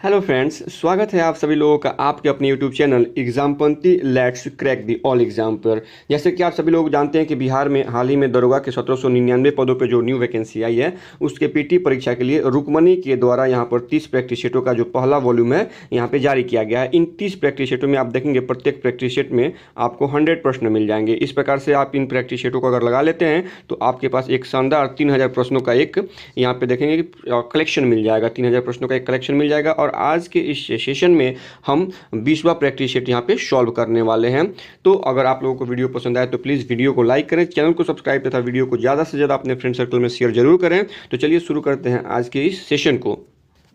Hello friends, स्वागत है आप सभी लोगों का आपके अपने यूट्यूब चैनल एग्जामपंथी let's crack the all exam पर। जैसे कि आप सभी लोग जानते हैं कि बिहार में हाल ही में दरोगा के 1799 पदों पर जो न्यू वैकेंसी आई है उसके पीटी परीक्षा के लिए रुकमनी के द्वारा यहाँ पर 30 प्रैक्टिस सेटों का जो पहला वॉल्यूम है यहाँ पे जारी किया गया है। इन 30 प्रैक्टिस सेटों में आप देखेंगे प्रत्येक प्रैक्टिस सेट में आपको 100 प्रश्न मिल जाएंगे। इस प्रकार से आप इन प्रैक्टिस सेटों को अगर लगा लेते हैं तो आपके पास एक शानदार 3000 प्रश्नों का एक यहाँ पे देखेंगे कि कलेक्शन मिल जाएगा। 3000 प्रश्नों का एक कलेक्शन मिल जाएगा और आज के इस सेशन में हम 20वां प्रैक्टिस सेट यहाँ पे सॉल्व करने वाले हैं। तो अगर आप लोगों को वीडियो पसंद आए तो प्लीज़ वीडियो को लाइक करें, चैनल को सब्सक्राइब तथा वीडियो को ज़्यादा से ज़्यादा अपने फ्रेंड सर्कल में शेयर जरूर करें। तो चलिए शुरू करते हैं आज के इस सेशन को।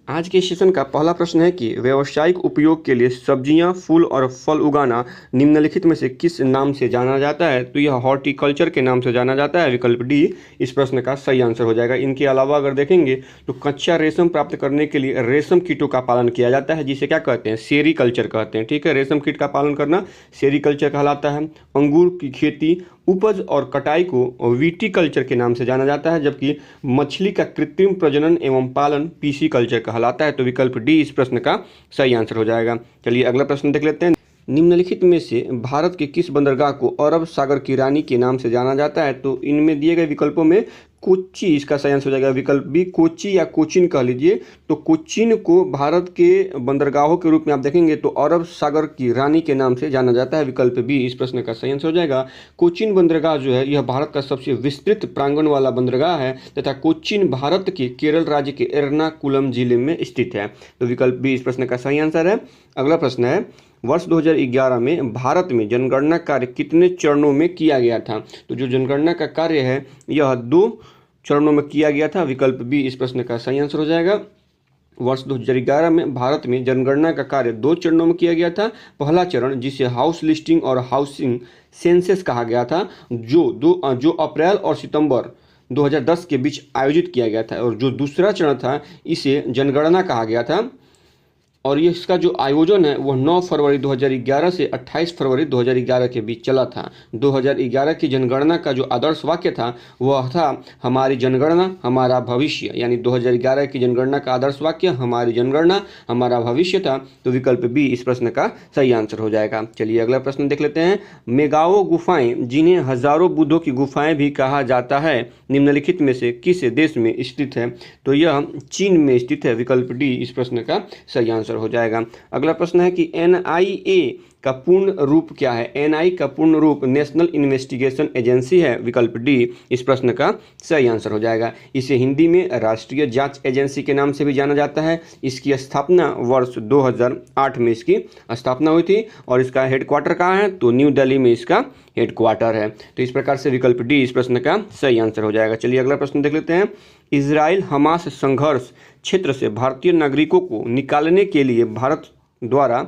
आज के सेशन का पहला प्रश्न है कि व्यावसायिक उपयोग के लिए सब्जियां, फूल और फल उगाना निम्नलिखित में से किस नाम से जाना जाता है? तो यह हॉर्टिकल्चर के नाम से जाना जाता है। विकल्प डी इस प्रश्न का सही आंसर हो जाएगा। इनके अलावा अगर देखेंगे तो कच्चा रेशम प्राप्त करने के लिए रेशम कीटों का पालन किया जाता है, जिसे क्या कहते हैं? सेरीकल्चर कहते हैं। ठीक है, रेशम कीट का पालन करना सेरीकल्चर कहलाता है। अंगूर की खेती, उपज और कटाई को विटीकल्चर के नाम से जाना जाता है, जबकि मछली का कृत्रिम प्रजनन एवं पालन पीसीकल्चर कहलाता है। तो विकल्प डी इस प्रश्न का सही आंसर हो जाएगा। चलिए अगला प्रश्न देख लेते हैं। निम्नलिखित में से भारत के किस बंदरगाह को अरब सागर की रानी के नाम से जाना जाता है? तो इनमें दिए गए विकल्पों में कोच्चि इसका सही आंसर हो जाएगा। विकल्प बी कोच्चि या कोचिन कह लीजिए। तो कोचिन को भारत के बंदरगाहों के रूप में आप देखेंगे तो अरब सागर की रानी के नाम से जाना जाता है। विकल्प बी इस प्रश्न का सही आंसर हो जाएगा। कोचिन बंदरगाह जो है यह भारत का सबसे विस्तृत प्रांगण वाला बंदरगाह है तथा कोचिन भारत के केरल राज्य के एर्नाकुलम जिले में स्थित है। तो विकल्प बी इस प्रश्न का सही आंसर है। अगला प्रश्न है, वर्ष 2011 में भारत में जनगणना कार्य कितने चरणों में किया गया था? तो जो जनगणना का कार्य है यह 2 चरणों में किया गया था। विकल्प बी इस प्रश्न का सही आंसर हो जाएगा। वर्ष 2011 में भारत में जनगणना का कार्य 2 चरणों में किया गया था। पहला चरण जिसे हाउस लिस्टिंग और हाउसिंग सेंसस कहा गया था, जो अप्रैल और सितंबर 2010 के बीच आयोजित किया गया था, और जो दूसरा चरण था इसे जनगणना कहा गया था, और ये इसका जो आयोजन है वह 9 फरवरी 2011 से 28 फरवरी 2011 के बीच चला था। 2011 की जनगणना का जो आदर्श वाक्य था वह था हमारी जनगणना हमारा भविष्य, यानी 2011 की जनगणना का आदर्श वाक्य हमारी जनगणना हमारा भविष्य था। तो विकल्प बी इस प्रश्न का सही आंसर हो जाएगा। चलिए अगला प्रश्न देख लेते हैं। मेगाओ गुफाएं, जिन्हें हजारों बुद्धों की गुफाएं भी कहा जाता है, निम्नलिखित में से किस देश में स्थित है? तो यह चीन में स्थित है। विकल्प डी इस प्रश्न का सही आंसर हो जाएगा। अगला प्रश्न है कि एनआईए का पूर्ण रूप क्या है? एनआई का पूर्ण रूप नेशनल इन्वेस्टिगेशन एजेंसी है। विकल्प डी इस प्रश्न का सही आंसर हो जाएगा। इसे हिंदी में राष्ट्रीय जांच एजेंसी के नाम से भी जाना जाता है। इसकी स्थापना वर्ष 2008 में इसकी स्थापना हुई थी, और इसका हेडक्वार्टर कहाँ है? तो न्यू दिल्ली में इसका हेडक्वार्टर है। तो इस प्रकार से विकल्प डी इस प्रश्न का सही आंसर हो जाएगा। चलिए अगला प्रश्न देख लेते हैं। इजराइल हमास संघर्ष क्षेत्र से भारतीय नागरिकों को निकालने के लिए भारत द्वारा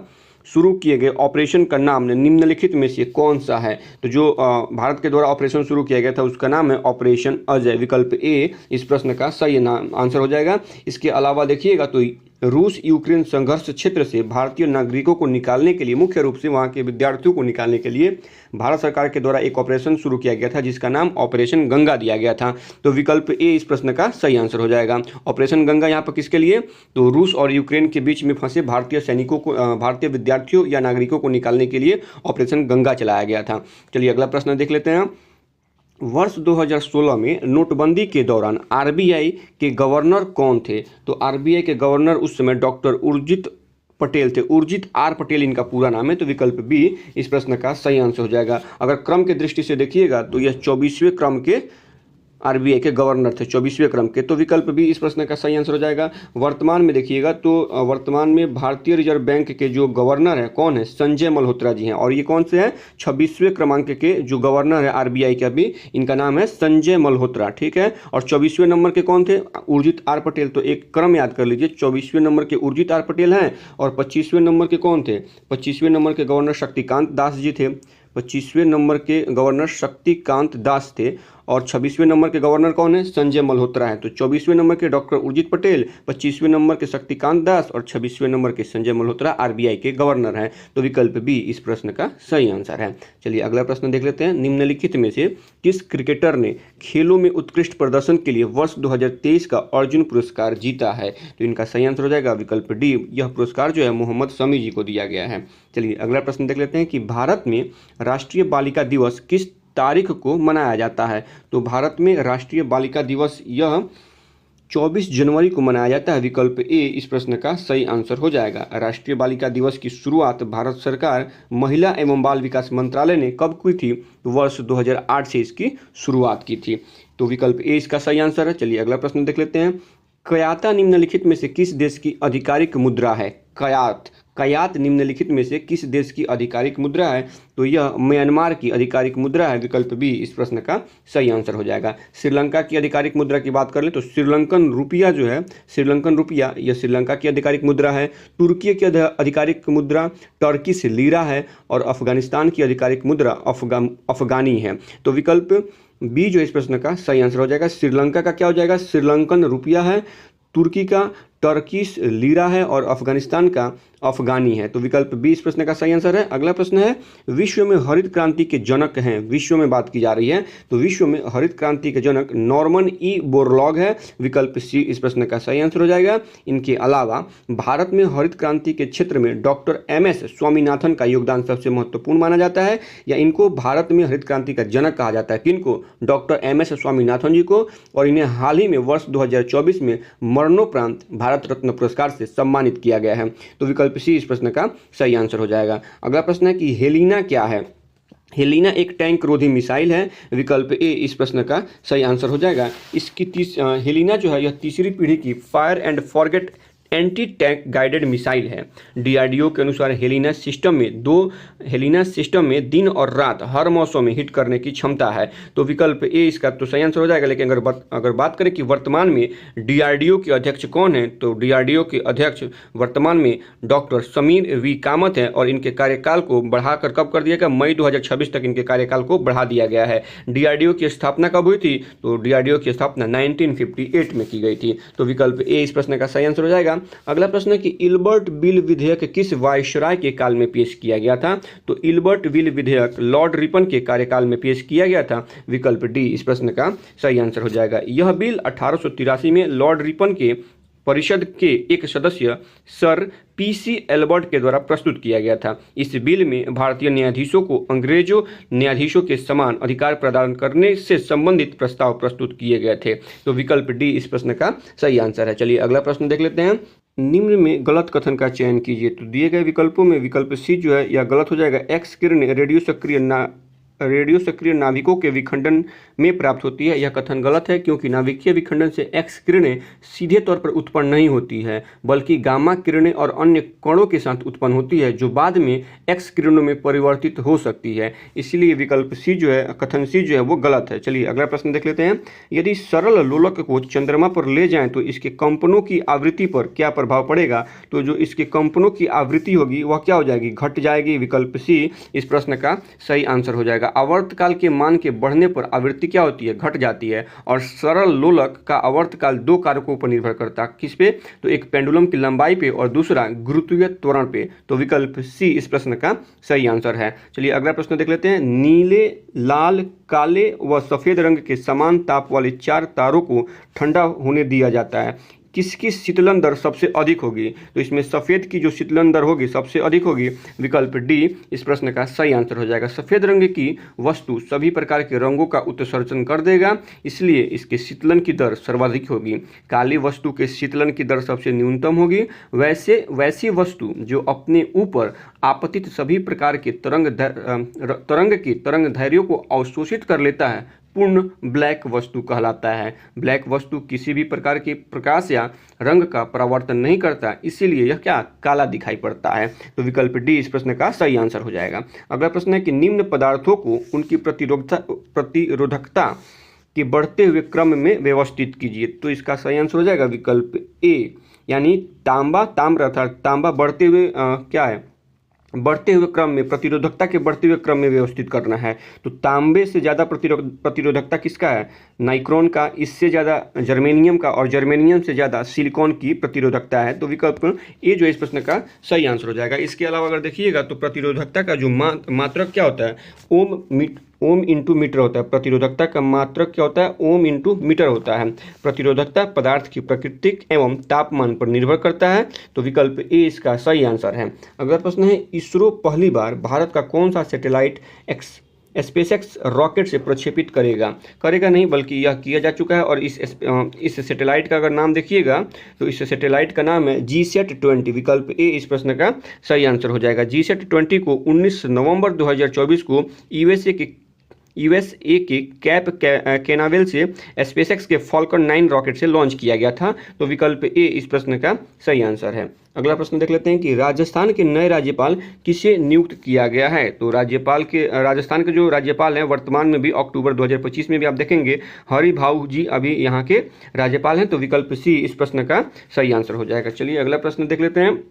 शुरू किए गए ऑपरेशन का नाम निम्नलिखित में से कौन सा है? तो जो भारत के द्वारा ऑपरेशन शुरू किया गया था उसका नाम है ऑपरेशन अजय। विकल्प ए इस प्रश्न का सही आंसर हो जाएगा। इसके अलावा देखिएगा तो रूस यूक्रेन संघर्ष क्षेत्र से भारतीय नागरिकों को निकालने के लिए, मुख्य रूप से वहां के विद्यार्थियों को निकालने के लिए भारत सरकार के द्वारा एक ऑपरेशन शुरू किया गया था जिसका नाम ऑपरेशन गंगा दिया गया था। तो विकल्प ए इस प्रश्न का सही आंसर हो जाएगा। ऑपरेशन गंगा यहाँ पर किसके लिए? तो रूस और यूक्रेन के बीच में फंसे भारतीय सैनिकों को, भारतीय विद्यार्थियों या नागरिकों को निकालने के लिए ऑपरेशन गंगा चलाया गया था। चलिए अगला प्रश्न देख लेते हैं। वर्ष 2016 में नोटबंदी के दौरान आरबीआई के गवर्नर कौन थे? तो आरबीआई के गवर्नर उस समय डॉक्टर उर्जित पटेल थे। उर्जित आर पटेल इनका पूरा नाम है। तो विकल्प बी इस प्रश्न का सही आंसर हो जाएगा। अगर क्रम के दृष्टि से देखिएगा तो यह 24वें क्रम के आरबीआई के गवर्नर थे, 24वें क्रम के। तो विकल्प भी इस प्रश्न का सही आंसर हो जाएगा। वर्तमान में देखिएगा तो वर्तमान में भारतीय रिजर्व बैंक के जो गवर्नर है कौन है? संजय मल्होत्रा जी हैं। और ये कौन से हैं? 26वें क्रमांक के जो गवर्नर है आरबीआई के, अभी इनका नाम है संजय मल्होत्रा। ठीक है, और 24वें नंबर के कौन थे? उर्जित आर पटेल। तो एक क्रम याद कर लीजिए, 24वें नंबर के उर्जित आर पटेल हैं, और 25वें नंबर के कौन थे? 25वें नंबर के गवर्नर शक्तिकांत दास जी थे। 25वें नंबर के गवर्नर शक्तिकांत दास थे, और 26वें नंबर के गवर्नर कौन है? संजय मल्होत्रा है। तो 24वें नंबर के डॉक्टर उर्जित पटेल, 25वें नंबर के शक्तिकांत दास और 26वें नंबर के संजय मल्होत्रा आरबीआई के गवर्नर हैं। तो विकल्प बी इस प्रश्न का सही आंसर है। चलिए अगला प्रश्न देख लेते हैं। निम्नलिखित में से किस क्रिकेटर ने खेलों में उत्कृष्ट प्रदर्शन के लिए वर्ष 2023 का अर्जुन पुरस्कार जीता है? तो इनका सही आंसर हो जाएगा विकल्प डी। यह पुरस्कार जो है मोहम्मद शमी जी को दिया गया है। चलिए अगला प्रश्न देख लेते हैं कि भारत में राष्ट्रीय बालिका दिवस किस तारीख को मनाया जाता है? तो भारत में राष्ट्रीय बालिका दिवस यह 24 जनवरी को मनाया जाता है। विकल्प ए इस प्रश्न का सही आंसर हो जाएगा। राष्ट्रीय बालिका दिवस की शुरुआत भारत सरकार महिला एवं बाल विकास मंत्रालय ने कब की थी? तो वर्ष 2008 से इसकी शुरुआत की थी। तो विकल्प ए इसका सही आंसर है। चलिए अगला प्रश्न देख लेते हैं। कयाता निम्नलिखित में से किस देश की आधिकारिक मुद्रा है? कयात निम्नलिखित में से किस देश की आधिकारिक मुद्रा है? तो यह म्यांमार की आधिकारिक मुद्रा है। विकल्प बी इस प्रश्न का सही आंसर हो जाएगा। श्रीलंका की आधिकारिक मुद्रा की बात कर लें तो श्रीलंकन रुपया जो है, श्रीलंकन रुपया यह श्रीलंका की आधिकारिक मुद्रा है। तुर्की की आधिकारिक मुद्रा टर्किश लीरा है और अफगानिस्तान की आधिकारिक मुद्रा अफगानी है। तो विकल्प बी जो इस प्रश्न का सही आंसर हो जाएगा। श्रीलंका का क्या हो जाएगा? श्रीलंकन रुपया है, तुर्की का टर्किश लीरा है और अफगानिस्तान का अफगानी है। तो विकल्प बी इस प्रश्न का सही आंसर है। अगला प्रश्न है, विश्व में हरित क्रांति के जनक हैं, विश्व में बात की जा रही है तो विश्व में हरित क्रांति के जनक नॉर्मन ई बोरलॉग है। विकल्प सी इस प्रश्न का सही आंसर हो जाएगा। इनके अलावा भारत में हरित क्रांति के क्षेत्र में डॉक्टर एम.एस. स्वामीनाथन का योगदान सबसे महत्वपूर्ण माना जाता है, या इनको भारत में हरित क्रांति का जनक कहा जाता है? किनको? Doctor MS. स्वामीनाथन जी को। और इन्हें हाल ही में वर्ष 2024 में मरणोपरांत भारत रत्न पुरस्कार से सम्मानित किया गया है। तो विकल्प सी इस प्रश्न का सही आंसर हो जाएगा। अगला प्रश्न है कि हेलिना क्या है? हेलिना एक टैंक रोधी मिसाइल है। विकल्प ए इस प्रश्न का सही आंसर हो जाएगा। इसकी हेलिना जो है यह तीसरी पीढ़ी की fire and forget anti tank guided missile है। डीआरडीओ के अनुसार हेलिना सिस्टम में दिन और रात हर मौसम में हिट करने की क्षमता है। तो विकल्प ए इसका तो सही आंसर हो जाएगा। लेकिन अगर बात करें कि वर्तमान में डीआरडीओ के अध्यक्ष कौन है, तो डीआरडीओ के अध्यक्ष वर्तमान में डॉक्टर समीर वी कामत हैं और इनके कार्यकाल को बढ़ाकर कब कर दिया गया? मई 2026 तक इनके कार्यकाल को बढ़ा दिया गया है। डीआरडीओ की स्थापना कब हुई थी? तो डीआरडीओ की स्थापना 1958 में की गई थी। तो विकल्प ए इस प्रश्न का सही आंसर हो जाएगा। अगला प्रश्न है कि इल्बर्ट बिल विधेयक किस वायसराय के काल में पेश किया गया था? तो इल्बर्ट बिल विधेयक लॉर्ड रिपन के कार्यकाल में पेश किया गया था। विकल्प डी इस प्रश्न का सही आंसर हो जाएगा। यह बिल 1883 में लॉर्ड रिपन के परिषद के एक सदस्य सर पीसी एल्बर्ट के द्वारा प्रस्तुत किया गया था। इस बिल में भारतीय न्यायाधीशों को अंग्रेजों न्यायाधीशों के समान अधिकार प्रदान करने से संबंधित प्रस्ताव प्रस्तुत किए गए थे। तो विकल्प डी इस प्रश्न का सही आंसर है। चलिए अगला प्रश्न देख लेते हैं। निम्न में गलत कथन का चयन कीजिए। तो दिए गए विकल्पों में विकल्प सी जो है यह गलत हो जाएगा। एक्स किरण रेडियो सक्रिय नाभिकों के विखंडन में प्राप्त होती है। यह कथन गलत है, क्योंकि नाभिकीय विखंडन से एक्स किरणें सीधे तौर पर उत्पन्न नहीं होती है, बल्कि गामा किरणें और अन्य कणों के साथ उत्पन्न होती है, जो बाद में एक्स किरणों में परिवर्तित हो सकती है। इसलिए विकल्प सी जो है, कथन सी जो है वो गलत है। चलिए अगला प्रश्न देख लेते हैं। यदि सरल लोलक को चंद्रमा पर ले जाएं तो इसके कंपनों की आवृत्ति पर क्या प्रभाव पड़ेगा? तो जो इसके कंपनों की आवृत्ति होगी वह क्या हो जाएगी? घट जाएगी। विकल्प सी इस प्रश्न का सही आंसर हो जाएगा। आवर्तकाल के मान के बढ़ने पर आवृत्ति क्या होती है? घट जाती है। और सरल लोलक का आवर्तकाल दो कारकों पर निर्भर करता है। किस पे? तो एक पेंडुलम की लंबाई पे और दूसरा गुरुत्वीय त्वरण पे। तो विकल्प सी इस प्रश्न का सही आंसर है। चलिए अगला प्रश्न देख लेते हैं। नीले, लाल, काले व सफेद रंग के समान ताप वाले चार तारों को ठंडा होने दिया जाता है। किसकी शीतलन दर सबसे अधिक होगी? तो इसमें सफ़ेद की जो शीतलन दर होगी सबसे अधिक होगी। विकल्प डी इस प्रश्न का सही आंसर हो जाएगा। सफ़ेद रंग की वस्तु सभी प्रकार के रंगों का उत्सर्जन कर देगा, इसलिए इसके शीतलन की दर सर्वाधिक होगी। काली वस्तु के शीतलन की दर सबसे न्यूनतम होगी। वैसी वस्तु जो अपने ऊपर आपतित सभी प्रकार के तरंग दैर्घ्यों को अवशोषित कर लेता है पूर्ण ब्लैक वस्तु कहलाता है। ब्लैक वस्तु किसी भी प्रकार के प्रकाश या रंग का परावर्तन नहीं करता, इसीलिए यह क्या काला दिखाई पड़ता है। तो विकल्प डी इस प्रश्न का सही आंसर हो जाएगा। अगला प्रश्न है कि निम्न पदार्थों को उनकी प्रतिरोधकता के बढ़ते हुए क्रम में व्यवस्थित कीजिए। तो इसका सही आंसर हो जाएगा विकल्प ए, यानी तांबा, ताम्र अर्थात तांबा बढ़ते हुए क्या है बढ़ते हुए क्रम में, प्रतिरोधकता के बढ़ते हुए क्रम में व्यवस्थित करना है। तो तांबे से ज़्यादा प्रतिरोधकता किसका है? नाइक्रोन का। इससे ज़्यादा जर्मेनियम का, और जर्मेनियम से ज़्यादा सिलिकॉन की प्रतिरोधकता है। तो विकल्प ए जो इस प्रश्न का सही आंसर हो जाएगा। इसके अलावा अगर देखिएगा तो प्रतिरोधकता का जो मात्रक क्या होता है? ओम इंटू मीटर होता है। प्रतिरोधकता का मात्रक क्या होता है? ओम इंटू मीटर होता है। प्रतिरोधकता पदार्थ की प्रकृति एवं तापमान पर निर्भर करता है। तो विकल्प ए इसका सही आंसर है। अगला प्रश्न है, इसरो पहली बार भारत का कौन सा सैटेलाइट स्पेसएक्स रॉकेट से प्रक्षेपित करेगा नहीं, बल्कि यह किया जा चुका है। और इस सैटेलाइट का अगर नाम देखिएगा तो इस सैटेलाइट का नाम है GSAT-20। विकल्प ए इस प्रश्न का सही आंसर हो जाएगा। GSAT-20 को 19 नवंबर 2024 को यूएसए के कैप कैनावेल से स्पेसएक्स के फॉल्कन 9 रॉकेट से लॉन्च किया गया था। तो विकल्प ए इस प्रश्न का सही आंसर है। अगला प्रश्न देख लेते हैं कि राजस्थान के नए राज्यपाल किसे नियुक्त किया गया है? तो राजस्थान के जो राज्यपाल हैं वर्तमान में भी, अक्टूबर 2025 में भी आप देखेंगे हरिभाऊ जी अभी यहाँ के राज्यपाल हैं। तो विकल्प सी इस प्रश्न का सही आंसर हो जाएगा। चलिए अगला प्रश्न देख लेते हैं।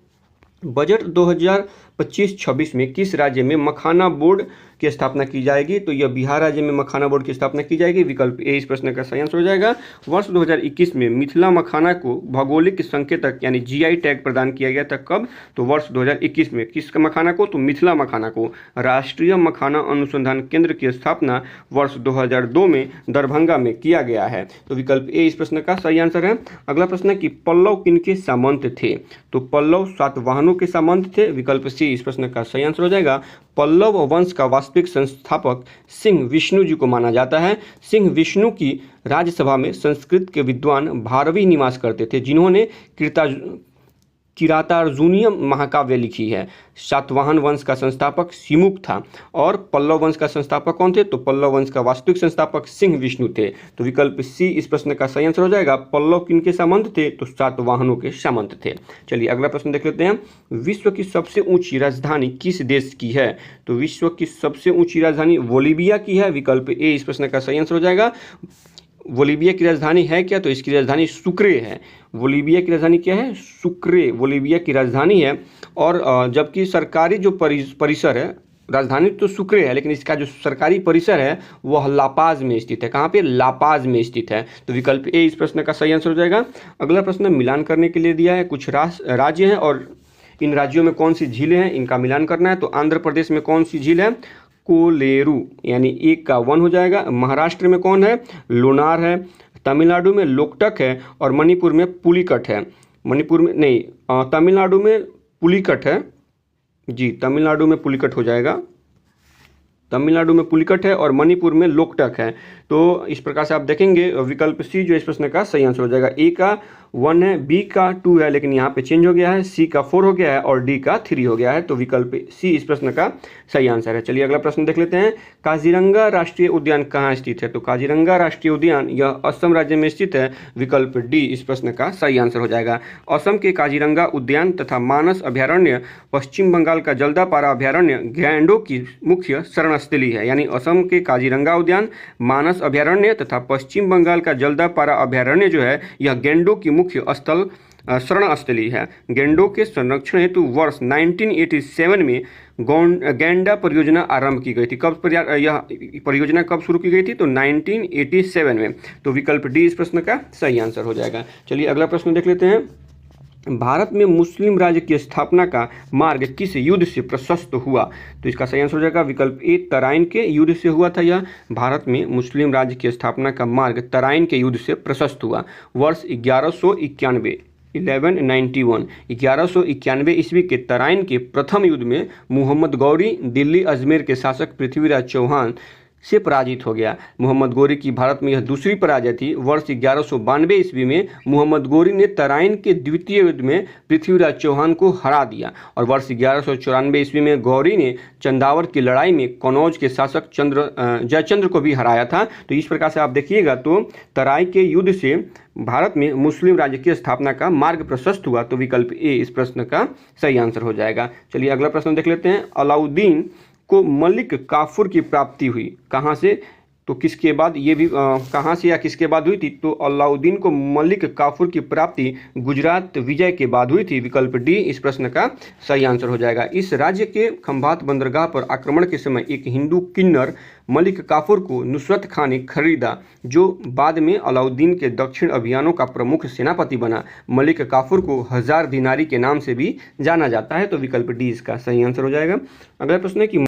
बजट 2025-26 में किस राज्य में मखाना बोर्ड की स्थापना की जाएगी? तो यह बिहार राज्य में मखाना बोर्ड की स्थापना की जाएगी। विकल्प ए इस प्रश्न का सही आंसर हो जाएगा। वर्ष 2021 में मिथिला मखाना को भौगोलिक संकेतक यानी GI टैग प्रदान किया गया था। कब? तो वर्ष 2021 में। किस मखाना को? तो मिथिला मखाना को। राष्ट्रीय मखाना अनुसंधान केंद्र की स्थापना वर्ष 2002 में दरभंगा में किया गया है। तो विकल्प ए इस प्रश्न का सही आंसर है। अगला प्रश्न है कि पल्लव किनके सामंत थे? तो पल्लव सातवाहनों के सामंत थे। विकल्प सी इस प्रश्न का सही आंसर हो जाएगा। पल्लव वंश का वास्तविक संस्थापक सिंह विष्णु जी को माना जाता है। सिंह विष्णु की राज्यसभा में संस्कृत के विद्वान भारवी निवास करते थे, जिन्होंने किरातार्जुनीय महाकाव्य लिखी है। सातवाहन वंश का संस्थापक सिमुक था। और पल्लव वंश का संस्थापक कौन थे? तो पल्लव वंश का वास्तविक संस्थापक सिंह विष्णु थे। तो विकल्प सी इस प्रश्न का सही आंसर हो जाएगा। पल्लव किनके सामंत थे? तो सातवाहनों के सामंत थे। चलिए अगला प्रश्न देख लेते हैं। विश्व की सबसे ऊंची राजधानी किस देश की है? तो विश्व की सबसे ऊंची राजधानी बोलिविया की है। विकल्प ए इस प्रश्न का सही आंसर हो जाएगा। बोलिविया की राजधानी है क्या? तो इसकी राजधानी सुक्रे है। बोलिविया की राजधानी क्या है? सुक्रे बोलिविया की राजधानी है। और जबकि सरकारी जो परिसर है, राजधानी तो सुक्रे है, लेकिन इसका जो सरकारी परिसर है वह लापाज में स्थित है। कहाँ पे? लापाज में स्थित है। तो विकल्प ए इस प्रश्न का सही आंसर हो जाएगा। अगला प्रश्न मिलान करने के लिए दिया है। कुछ राज्य हैं और इन राज्यों में कौन सी झीलें हैं, इनका मिलान करना है। तो आंध्र प्रदेश में कौन सी झील है? कोलेरू, यानी 1 का 1 हो जाएगा। महाराष्ट्र में कौन है? लोनार है। तमिलनाडु में लोकटक है। और मणिपुर में पुलिकट है। मणिपुर में नहीं, तमिलनाडु में पुलिकट है जी, तमिलनाडु में पुलिकट हो जाएगा। तमिलनाडु में पुलिकट है और मणिपुर में लोकटक है। तो इस प्रकार से आप देखेंगे विकल्प सी जो इस प्रश्न का सही आंसर हो जाएगा। ए का 1 है, बी का 2 है, लेकिन यहाँ पे चेंज हो गया है। सी का 4 हो गया है और डी का 3 हो गया है। तो विकल्प सी इस प्रश्न का सही आंसर है। चलिए अगला प्रश्न देख लेते हैं। काजीरंगा राष्ट्रीय उद्यान कहाँ स्थित है? तो काजीरंगा राष्ट्रीय उद्यान यह असम राज्य में स्थित है। विकल्प डी इस प्रश्न का सही आंसर हो जाएगा। असम के काजीरंगा उद्यान तथा मानस अभ्यारण्य पश्चिम बंगाल का जल्दापारा अभ्यारण्य गैंडों की मुख्य शरणस्थली है। यानी असम के काजीरंगा उद्यान, मानस अभ्यारण्य तथा पश्चिम बंगाल का जल्दापारा अभ्यारण्य जो है यह गैंडों की मुख्य शरण स्थली है। गैंडों के संरक्षण हेतु वर्ष 1987 में गैंडा परियोजना आरंभ की गई थी। यह परियोजना कब शुरू की गई थी? तो 1987 में। तो विकल्प डी इस प्रश्न का सही आंसर हो जाएगा। चलिए अगला प्रश्न देख लेते हैं। भारत में मुस्लिम राज्य की स्थापना का मार्ग किस युद्ध से प्रशस्त हुआ? तो इसका सही आंसर हो जाएगा विकल्प ए, तराइन के युद्ध से हुआ था। यह भारत में मुस्लिम राज्य की स्थापना का मार्ग तराइन के युद्ध से प्रशस्त हुआ। वर्ष 1191 ईस्वी के तराइन के प्रथम युद्ध में मोहम्मद गौरी दिल्ली अजमेर के शासक पृथ्वीराज चौहान से पराजित हो गया। मोहम्मद गौरी की भारत में यह दूसरी पराजय थी। वर्ष 1192 ईस्वी में मोहम्मद गौरी ने तराइन के द्वितीय युद्ध में पृथ्वीराज चौहान को हरा दिया। और वर्ष 1194 ईस्वी में गौरी ने चंदावर की लड़ाई में कनौज के शासक जयचंद्र को भी हराया था। तो इस प्रकार से आप देखिएगा तो तराई के युद्ध से भारत में मुस्लिम राज्य की स्थापना का मार्ग प्रशस्त हुआ। तो विकल्प ए इस प्रश्न का सही आंसर हो जाएगा। चलिए अगला प्रश्न देख लेते हैं। अलाउद्दीन को मलिक काफूर की प्राप्ति हुई कहाँ से? तो किसके बाद ये भी कहाँ से या किसके बाद हुई थी? तो अलाउद्दीन को मलिक काफूर की प्राप्ति गुजरात विजय के बाद हुई थी। विकल्प डी इस प्रश्न का सही आंसर हो जाएगा। इस राज्य के खंभात बंदरगाह पर आक्रमण के समय एक हिंदू किन्नर मलिक काफूर को नुसरत खान ने खरीदा, जो बाद में अलाउद्दीन के दक्षिण अभियानों का प्रमुख सेनापति बना। मलिक काफूर को 1000 दिनारी के नाम से भी जाना जाता है। तो विकल्प डी इसका सही आंसर हो जाएगा। अगला प्रश्न है कि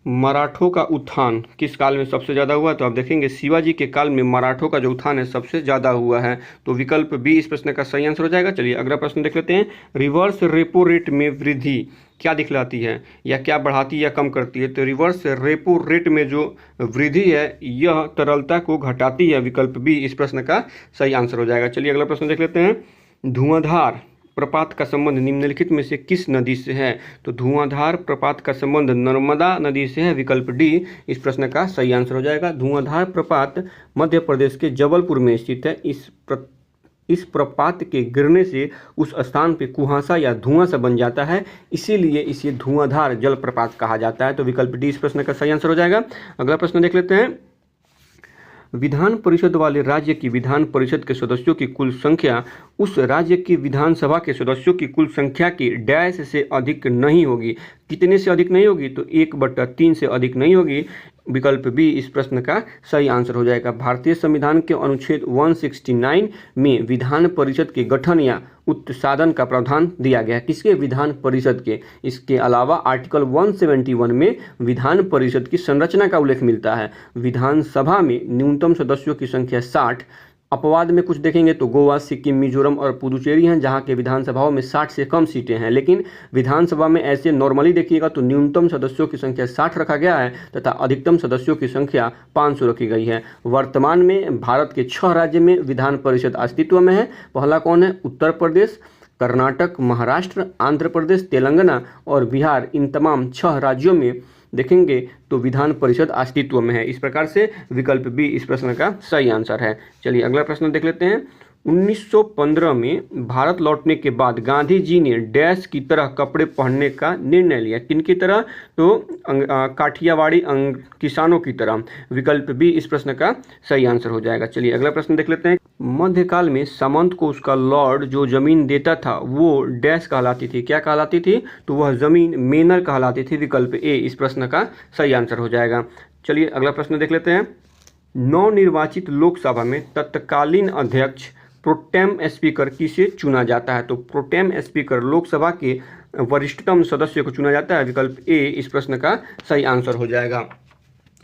मराठों का उत्थान किस काल में सबसे ज़्यादा हुआ? तो आप देखेंगे शिवाजी के काल में मराठों का जो उत्थान है सबसे ज़्यादा हुआ है। तो विकल्प बी इस प्रश्न का सही आंसर हो जाएगा। चलिए अगला प्रश्न देख लेते हैं। रिवर्स रेपो रेट में वृद्धि क्या दिखलाती है, या क्या बढ़ाती है या कम करती है? तो रिवर्स रेपो रेट में जो वृद्धि है यह तरलता को घटाती है। विकल्प बी इस प्रश्न का सही आंसर हो जाएगा। चलिए अगला प्रश्न देख लेते हैं। धुआंधार प्रपात का संबंध निम्नलिखित में से किस नदी से है? तो धुआंधार प्रपात का संबंध नर्मदा नदी से है। विकल्प डी इस प्रश्न का सही आंसर हो जाएगा। धुआंधार प्रपात मध्य प्रदेश के जबलपुर में स्थित है। इस प्रपात के गिरने से उस स्थान पे कुहासा या धुआं सा बन जाता है, इसीलिए इसे धुआंधार जलप्रपात कहा जाता है। तो विकल्प डी इस प्रश्न का सही आंसर हो जाएगा। अगला प्रश्न देख लेते हैं। विधान परिषद वाले राज्य की विधान परिषद के सदस्यों की कुल संख्या उस राज्य की विधानसभा के सदस्यों की कुल संख्या की डैश से अधिक नहीं होगी। कितने से अधिक नहीं होगी? तो 1/3 से अधिक नहीं होगी। विकल्प बी इस प्रश्न का सही आंसर हो जाएगा। भारतीय संविधान के अनुच्छेद 169 में विधान परिषद के गठन या उत्साधन का प्रावधान दिया गया है। किसके? विधान परिषद के। इसके अलावा आर्टिकल 171 में विधान परिषद की संरचना का उल्लेख मिलता है। विधानसभा में न्यूनतम सदस्यों की संख्या 60। अपवाद में कुछ देखेंगे तो गोवा, सिक्किम, मिजोरम और पुदुचेरी हैं, जहां के विधानसभाओं में 60 से कम सीटें हैं। लेकिन विधानसभा में ऐसे नॉर्मली देखिएगा तो न्यूनतम सदस्यों की संख्या 60 रखा गया है तथा अधिकतम सदस्यों की संख्या 500 रखी गई है। वर्तमान में भारत के 6 राज्य में विधान परिषद अस्तित्व में है। पहला कौन है? उत्तर प्रदेश, कर्नाटक, महाराष्ट्र, आंध्र प्रदेश, तेलंगाना और बिहार। इन तमाम 6 राज्यों में देखेंगे तो विधान परिषद अस्तित्व में है। इस प्रकार से विकल्प बी इस प्रश्न का सही आंसर है। चलिए अगला प्रश्न देख लेते हैं। 1915 में भारत लौटने के बाद गांधी जी ने डैश की तरह कपड़े पहनने का निर्णय लिया। किनकी तरह? तो काठियावाड़ी किसानों की तरह। विकल्प बी इस प्रश्न का सही आंसर हो जाएगा। चलिए अगला प्रश्न देख लेते हैं। मध्यकाल में सामंत को उसका लॉर्ड जो जमीन देता था वो डैश कहलाती थी। क्या कहलाती थी? तो वह जमीन मेनर कहलाती थी। विकल्प ए इस प्रश्न का सही आंसर हो जाएगा। चलिए अगला प्रश्न देख लेते हैं। नवनिर्वाचित लोकसभा में तत्कालीन अध्यक्ष प्रोटेम स्पीकर किसे चुना जाता है? तो प्रोटेम स्पीकर लोकसभा के वरिष्ठतम सदस्य को चुना जाता है। विकल्प ए इस प्रश्न का सही आंसर हो जाएगा।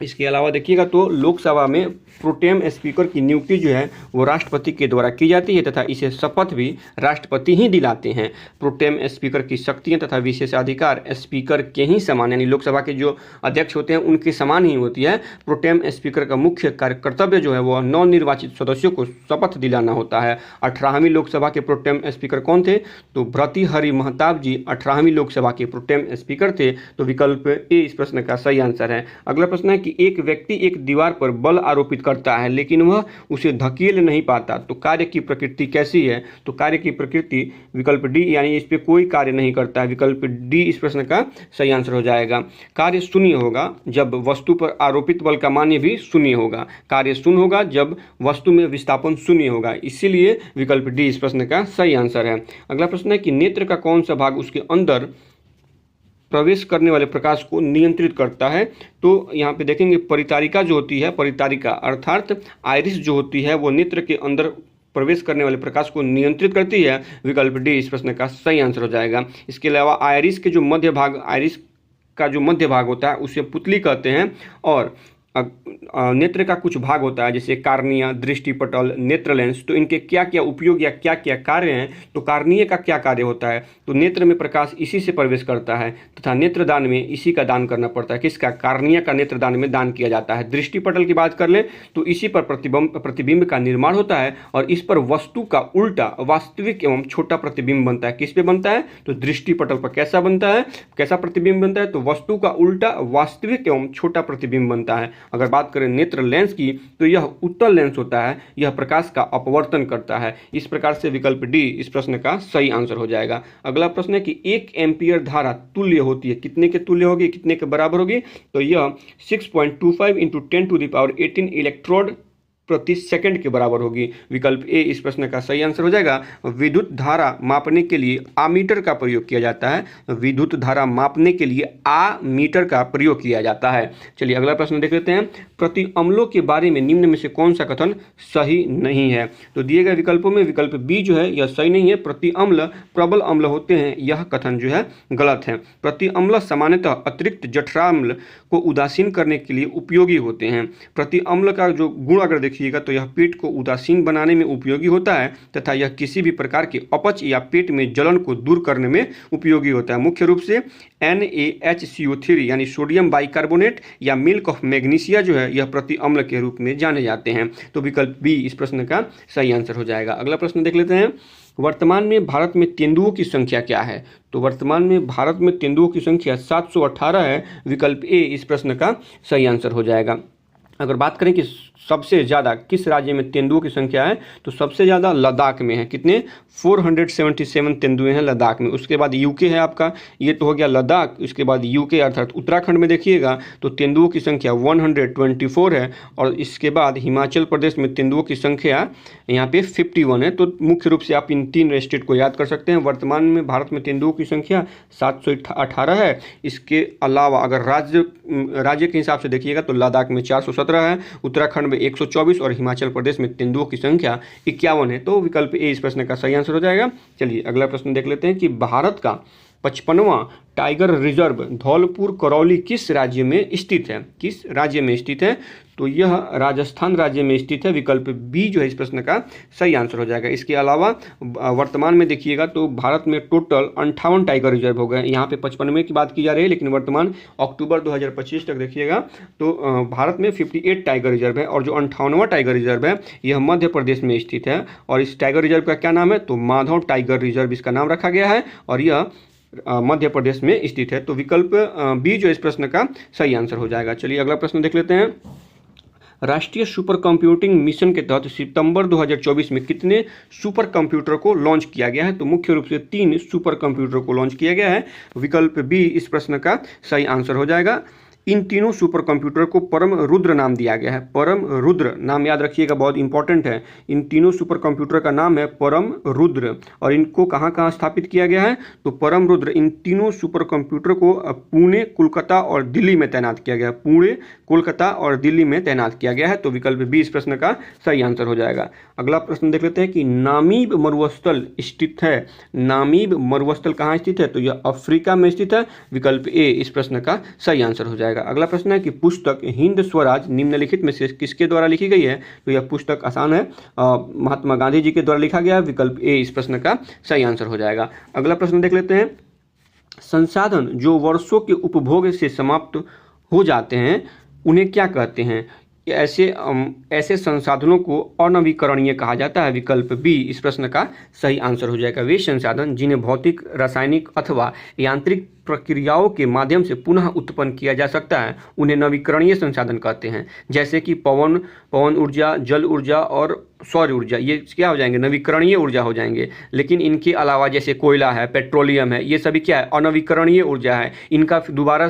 इसके अलावा देखिएगा तो लोकसभा में प्रोटेम स्पीकर की नियुक्ति जो है वो राष्ट्रपति के द्वारा की जाती है तथा इसे शपथ भी राष्ट्रपति ही दिलाते हैं। प्रोटेम स्पीकर की शक्तियां तथा विशेषाधिकार स्पीकर के ही समान, यानी लोकसभा के जो अध्यक्ष होते हैं उनके समान ही होती है। प्रोटेम स्पीकर का मुख्य कर्तव्य जो है वह नवनिर्वाचित सदस्यों को शपथ दिलाना होता है। 18वीं लोकसभा के प्रोटेम स्पीकर कौन थे? तो भर्तृहरि महताब जी 18वीं लोकसभा के प्रोटेम स्पीकर थे। तो विकल्प ए इस प्रश्न का सही आंसर है। अगला प्रश्न है कि एक व्यक्ति एक दीवार पर बल आरोपित करता है लेकिन वह उसे धकेल नहीं पाता, तो कार्य की प्रकृति कैसी है? तो कार्य की प्रकृति विकल्प डी, यानी इस पे कोई कार्य नहीं करता है। विकल्प डी इस प्रश्न का सही आंसर हो जाएगा। कार्य शून्य होगा जब वस्तु पर आरोपित बल का मान्य भी शून्य होगा। कार्य शून्य होगा जब वस्तु में विस्थापन शून्य होगा, इसीलिए विकल्प डी इस प्रश्न का सही आंसर है। अगला प्रश्न है कि नेत्र का कौन सा भाग उसके अंदर प्रवेश करने वाले प्रकाश को नियंत्रित करता है? तो यहाँ पे देखेंगे परितारिका जो होती है, परितारिका अर्थात आइरिस जो होती है वो नेत्र के अंदर प्रवेश करने वाले प्रकाश को नियंत्रित करती है। विकल्प डी इस प्रश्न का सही आंसर हो जाएगा। इसके अलावा आइरिस के जो मध्य भाग, आइरिस का जो मध्य भाग होता है उसे पुतली कहते हैं, और नेत्र का कुछ भाग होता है जैसे कार्निया, दृष्टिपटल, नेत्र लेंस। तो इनके क्या क्या उपयोग या क्या क्या कार्य हैं? तो कार्निय का क्या कार्य होता है? तो नेत्र में प्रकाश इसी से प्रवेश करता है तथा नेत्रदान में इसी का दान करना पड़ता है। किसका? कार्निया का नेत्रदान में दान किया जाता है। दृष्टिपटल की बात कर ले तो इसी पर प्रतिबिंब का निर्माण होता है और इस पर वस्तु का उल्टा वास्तविक एवं छोटा प्रतिबिंब बनता है। किस पे बनता है? तो दृष्टिपटल पर। कैसा बनता है? कैसा प्रतिबिंब बनता है? तो वस्तु का उल्टा वास्तविक एवं छोटा प्रतिबिंब बनता है। अगर बात करें नेत्र लेंस की तो यह उत्तल लेंस होता है, यह प्रकाश का अपवर्तन करता है। इस प्रकार से विकल्प डी इस प्रश्न का सही आंसर हो जाएगा। अगला प्रश्न है कि 1 एम्पीयर धारा तुल्य होती है, कितने के तुल्य होगी, कितने के बराबर होगी, तो यह 6.25 इंटू 10⁻18 इलेक्ट्रोड प्रति सेकंड के बराबर होगी। विकल्प ए इस प्रश्न का सही आंसर हो जाएगा। विद्युत धारा मापने के लिए आमीटर का प्रयोग किया जाता है। विद्युत धारा मापने के लिए आमीटर का प्रयोग किया जाता है। चलिए अगला प्रश्न देख लेते हैं। प्रति अम्लों के बारे में निम्न में से कौन सा कथन सही नहीं है, तो दिए गए विकल्पों में विकल्प बी जो है यह सही नहीं है। प्रति अम्ल प्रबल अम्ल होते हैं, यह कथन जो है गलत है। प्रति अम्ल सामान्यतः अतिरिक्त जठराम्ल को उदासीन करने के लिए उपयोगी होते हैं। प्रति अम्ल का जो गुण अगर देखिएगा तो यह पेट को उदासीन बनाने में उपयोगी होता है तथा यह किसी भी प्रकार के अपच या पेट में जलन को दूर करने में उपयोगी होता है। मुख्य रूप से NaHCO3 यानी सोडियम बाइकार्बोनेट या मिल्क ऑफ मैग्नीशिया जो है यह प्रति अम्ल के रूप में जाने जाते हैं। तो विकल्प बी इस प्रश्न का सही आंसर हो जाएगा। अगला प्रश्न देख लेते हैं। वर्तमान में भारत में तेंदुओं की संख्या क्या है, तो वर्तमान में भारत में तेंदुओं की संख्या 718 है। विकल्प ए इस प्रश्न का सही आंसर हो जाएगा। अगर बात करें कि सबसे ज़्यादा किस राज्य में तेंदुओं की संख्या है, तो सबसे ज़्यादा लद्दाख में है। कितने, 477 तेंदुए हैं लद्दाख में। उसके बाद यूके है आपका, ये तो हो गया लद्दाख। उसके बाद यूके अर्थात उत्तराखंड में देखिएगा तो तेंदुओं की संख्या 124 है। और इसके बाद हिमाचल प्रदेश में तेंदुओं की संख्या यहाँ पे 51 है। तो मुख्य रूप से आप इन 3 स्टेट को याद कर सकते हैं। वर्तमान में भारत में तेंदुओं की संख्या 718 है। इसके अलावा अगर राज्य के हिसाब से देखिएगा तो लद्दाख में 417 है, उत्तराखंड में 124 और हिमाचल प्रदेश में तेंदुओं की संख्या 51 है। तो विकल्प ए इस प्रश्न का सही आंसर हो जाएगा। चलिए अगला प्रश्न देख लेते हैं कि भारत का 55वां टाइगर रिजर्व धौलपुर करौली किस राज्य में स्थित है, किस राज्य में स्थित है, तो यह राजस्थान राज्य में स्थित है। विकल्प बी जो है इस प्रश्न का सही आंसर हो जाएगा। इसके अलावा वर्तमान में देखिएगा तो भारत में टोटल 58 टाइगर रिजर्व हो गए। यहाँ पे 55वें की बात की जा रही है, लेकिन वर्तमान अक्टूबर 2025 तक देखिएगा तो भारत में 58 टाइगर रिजर्व है। और जो 58वां टाइगर रिजर्व है यह मध्य प्रदेश में स्थित है। और इस टाइगर रिजर्व का क्या नाम है, तो माधव टाइगर रिजर्व इसका नाम रखा गया है और यह मध्य प्रदेश में स्थित है। तो विकल्प बी जो इस प्रश्न का सही आंसर हो जाएगा। चलिए अगला प्रश्न देख लेते हैं। राष्ट्रीय सुपर कंप्यूटिंग मिशन के तहत सितंबर 2024 में कितने सुपर कंप्यूटर को लॉन्च किया गया है, तो मुख्य रूप से 3 सुपर कंप्यूटर को लॉन्च किया गया है। विकल्प बी इस प्रश्न का सही आंसर हो जाएगा। इन तीनों सुपर कंप्यूटर को परम रुद्र नाम दिया गया है। परम रुद्र नाम याद रखिएगा, बहुत इंपॉर्टेंट है। इन तीनों सुपर कंप्यूटर का नाम है परम रुद्र। और इनको कहाँ कहाँ स्थापित किया गया है, तो परम रुद्र इन तीनों सुपर कंप्यूटर को पुणे, कोलकाता और दिल्ली में तैनात किया गया है। पुणे, कोलकाता और दिल्ली में तैनात किया गया है। तो विकल्प बी इस प्रश्न का सही आंसर हो जाएगा। अगला प्रश्न देख लेते हैं कि नामीब मरुस्थल स्थित है। नामीब मरुस्थल कहाँ स्थित है, तो यह अफ्रीका में स्थित है। विकल्प ए इस प्रश्न का सही आंसर हो जाएगा। अगला प्रश्न है कि पुस्तक हिंद स्वराज निम्नलिखित में से किसके द्वारा लिखी गई है, तो यह पुस्तक आसान है, महात्मा गांधी जी के द्वारा लिखा गया है। विकल्प ए इस प्रश्न का सही आंसर हो जाएगा। अगला प्रश्न देख लेते हैं। संसाधन जो वर्षों के उपभोग से समाप्त हो जाते हैं उन्हें क्या कहते हैं, ऐसे संसाधनों को अनवीकरणीय कहा जाता है। विकल्प बी इस प्रश्न का सही आंसर हो जाएगा। वे संसाधन जिन्हें भौतिक, रासायनिक अथवा यांत्रिक प्रक्रियाओं के माध्यम से पुनः उत्पन्न किया जा सकता है उन्हें नवीकरणीय संसाधन कहते हैं। जैसे कि पवन ऊर्जा, जल ऊर्जा और सौर ऊर्जा, ये क्या हो जाएंगे, नवीकरणीय ऊर्जा हो जाएंगे। लेकिन इनके अलावा जैसे कोयला है, पेट्रोलियम है, ये सभी क्या है, अनवीकरणीय ऊर्जा है। इनका दोबारा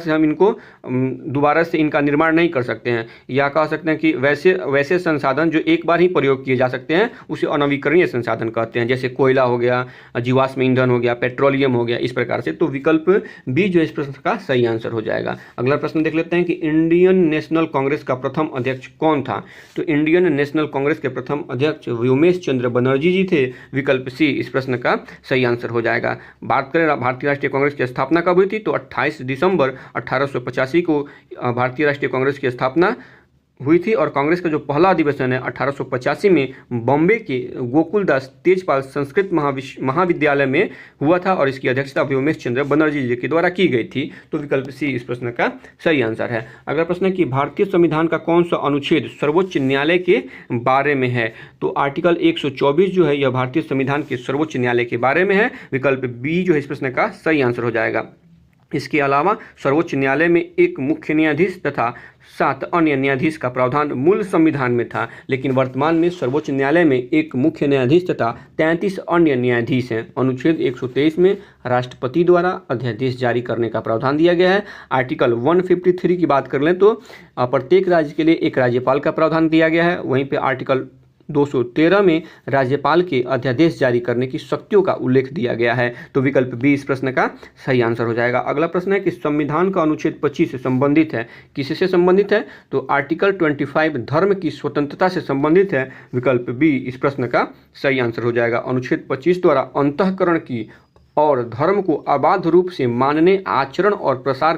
से इनका निर्माण नहीं कर सकते हैं। या कह सकते हैं कि वैसे संसाधन जो एक बार ही प्रयोग किए जा सकते हैं उसे अनवीकरणीय संसाधन कहते हैं। जैसे कोयला हो गया, जीवाश्म ईंधन हो गया, पेट्रोलियम हो गया, इस प्रकार से। तो विकल्प बी जो इस प्रश्न का सही आंसर हो जाएगा। अगला प्रश्न देख लेते हैं कि इंडियन नेशनल कांग्रेस का प्रथम अध्यक्ष कौन था, तो इंडियन नेशनल कांग्रेस के प्रथम अध्यक्ष व्योमेश चंद्र बनर्जी जी थे। विकल्प सी इस प्रश्न का सही आंसर हो जाएगा। बात करें भारतीय राष्ट्रीय कांग्रेस की स्थापना कब हुई थी, तो 28 दिसंबर 1885 को भारतीय राष्ट्रीय कांग्रेस की स्थापना हुई थी। और कांग्रेस का जो पहला अधिवेशन है 1885 में बॉम्बे के गोकुलदास तेजपाल संस्कृत महाविद्यालय में हुआ था और इसकी अध्यक्षता व्योमेश चंद्र बनर्जी जी के द्वारा की गई थी। तो विकल्प सी इस प्रश्न का सही आंसर है। अगला प्रश्न है कि भारतीय संविधान का कौन सा अनुच्छेद सर्वोच्च न्यायालय के बारे में है, तो आर्टिकल 124 जो है यह भारतीय संविधान के सर्वोच्च न्यायालय के बारे में है। विकल्प बी जो है इस प्रश्न का सही आंसर हो जाएगा। इसके अलावा सर्वोच्च न्यायालय में एक मुख्य न्यायाधीश तथा 7 अन्य न्यायाधीश का प्रावधान मूल संविधान में था, लेकिन वर्तमान में सर्वोच्च न्यायालय में एक मुख्य न्यायाधीश तथा 33 अन्य न्यायाधीश हैं। अनुच्छेद 123 में राष्ट्रपति द्वारा अध्यादेश जारी करने का प्रावधान दिया गया है। आर्टिकल 153 की बात कर लें तो प्रत्येक राज्य के लिए एक राज्यपाल का प्रावधान दिया गया है। वहीं पर आर्टिकल 213 में राज्यपाल के अध्यादेश जारी करने की शक्तियों का उल्लेख दिया गया है। तो विकल्प बी इस प्रश्न का सही आंसर हो जाएगा। अगला प्रश्न है कि संविधान का अनुच्छेद 25 से संबंधित है, किससे संबंधित है? तो आर्टिकल 25 धर्म की स्वतंत्रता से संबंधित है। विकल्प बी इस प्रश्न का सही आंसर हो जाएगा। अनुच्छेद 25 द्वारा अंतःकरण की और धर्म को अबाध रूप से मानने, आचरण और प्रचार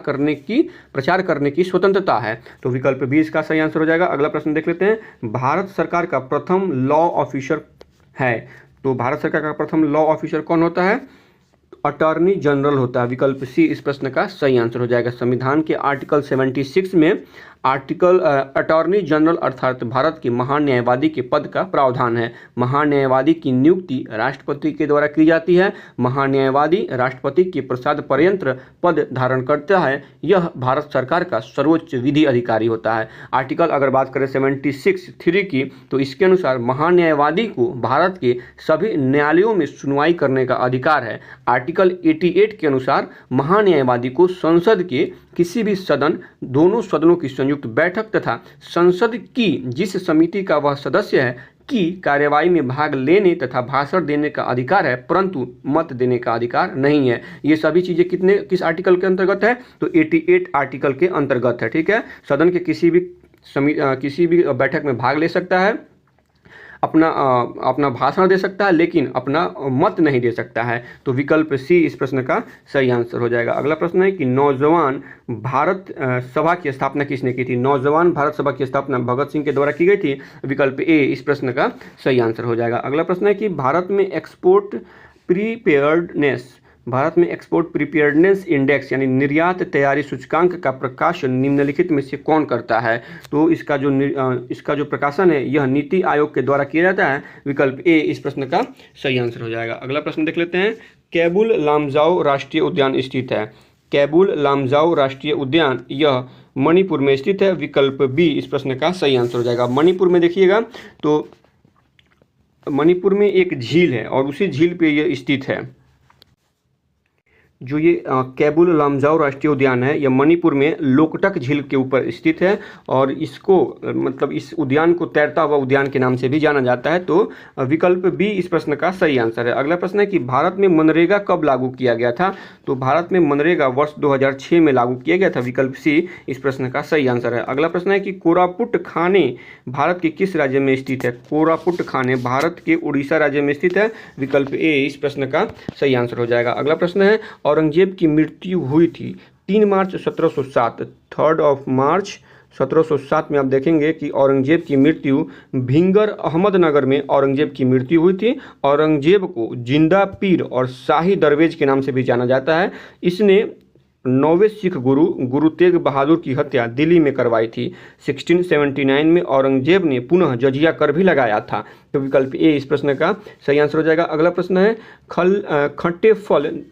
करने की स्वतंत्रता है। तो विकल्प बी इसका सही आंसर हो जाएगा। अगला प्रश्न देख लेते हैं। भारत सरकार का प्रथम लॉ ऑफिसर है, तो भारत सरकार का प्रथम लॉ ऑफिसर कौन होता है? अटॉर्नी जनरल होता है। विकल्प सी इस प्रश्न का सही आंसर हो जाएगा। संविधान के आर्टिकल 76 में अटॉर्नी जनरल अर्थात भारत के महान्यायवादी के पद का प्रावधान है। महान्यायवादी की नियुक्ति राष्ट्रपति के द्वारा की जाती है। महान्यायवादी राष्ट्रपति के प्रसाद पर्यंत पद धारण करता है। यह भारत सरकार का सर्वोच्च विधि अधिकारी होता है। आर्टिकल अगर बात करें 76(3) की, तो इसके अनुसार महान्यायवादी को भारत के सभी न्यायालयों में सुनवाई करने का अधिकार है। आर्टिकल 88 के अनुसार महान्यायवादी को संसद के किसी भी सदन, दोनों सदनों की संयुक्त बैठक तथा संसद की जिस समिति का वह सदस्य है की कार्यवाही में भाग लेने तथा भाषण देने का अधिकार है, परंतु मत देने का अधिकार नहीं है। ये सभी चीज़ें किस आर्टिकल के अंतर्गत है? तो 88 आर्टिकल के अंतर्गत है। ठीक है, सदन के किसी भी बैठक में भाग ले सकता है, अपना भाषण दे सकता है, लेकिन अपना मत नहीं दे सकता है। तो विकल्प सी इस प्रश्न का सही आंसर हो जाएगा। अगला प्रश्न है कि नौजवान भारत सभा की स्थापना किसने की थी? नौजवान भारत सभा की स्थापना भगत सिंह के द्वारा की गई थी। विकल्प ए इस प्रश्न का सही आंसर हो जाएगा। अगला प्रश्न है कि भारत में एक्सपोर्ट प्रीपेयर्डनेस इंडेक्स यानी निर्यात तैयारी सूचकांक का प्रकाशन निम्नलिखित में से कौन करता है? तो इसका जो प्रकाशन है यह नीति आयोग के द्वारा किया जाता है। विकल्प ए इस प्रश्न का सही आंसर हो जाएगा। अगला प्रश्न देख लेते हैं। कैबुल लामजाओ राष्ट्रीय उद्यान स्थित है। कैबुल लामजाओ राष्ट्रीय उद्यान यह मणिपुर में स्थित है। विकल्प बी इस प्रश्न का सही आंसर हो जाएगा। मणिपुर में देखिएगा तो मणिपुर में एक झील है और उसी झील पे यह स्थित है। जो ये कैबुल लामजाओ राष्ट्रीय उद्यान है यह मणिपुर में लोकटक झील के ऊपर स्थित है और इसको मतलब इस उद्यान को तैरता हुआ उद्यान के नाम से भी जाना जाता है। तो विकल्प बी इस प्रश्न का सही आंसर है। अगला प्रश्न है कि भारत में मनरेगा कब लागू किया गया था? तो भारत में मनरेगा वर्ष 2006 में लागू किया गया था। विकल्प सी इस प्रश्न का सही आंसर है। अगला प्रश्न है कि कोरापुट खाने भारत के किस राज्य में स्थित है? कोरापुट खाने भारत के उड़ीसा राज्य में स्थित है। विकल्प ए इस प्रश्न का सही आंसर हो जाएगा। अगला प्रश्न है औरंगजेब की मृत्यु हुई थी 3 मार्च 1707। 3 मार्च 1707 में आप देखेंगे कि औरंगजेब की मृत्यु भिंगर अहमदनगर में औरंगजेब की मृत्यु हुई थी। औरंगजेब को जिंदा पीर और शाही दरवेज के नाम से भी जाना जाता है। इसने 9वें सिख गुरु तेग बहादुर की हत्या दिल्ली में करवाई थी। 1679 में औरंगजेब ने पुनः जजिया कर भी लगाया था। तो विकल्प ए इस प्रश्न का सही आंसर हो जाएगा। अगला प्रश्न है खट्टे फल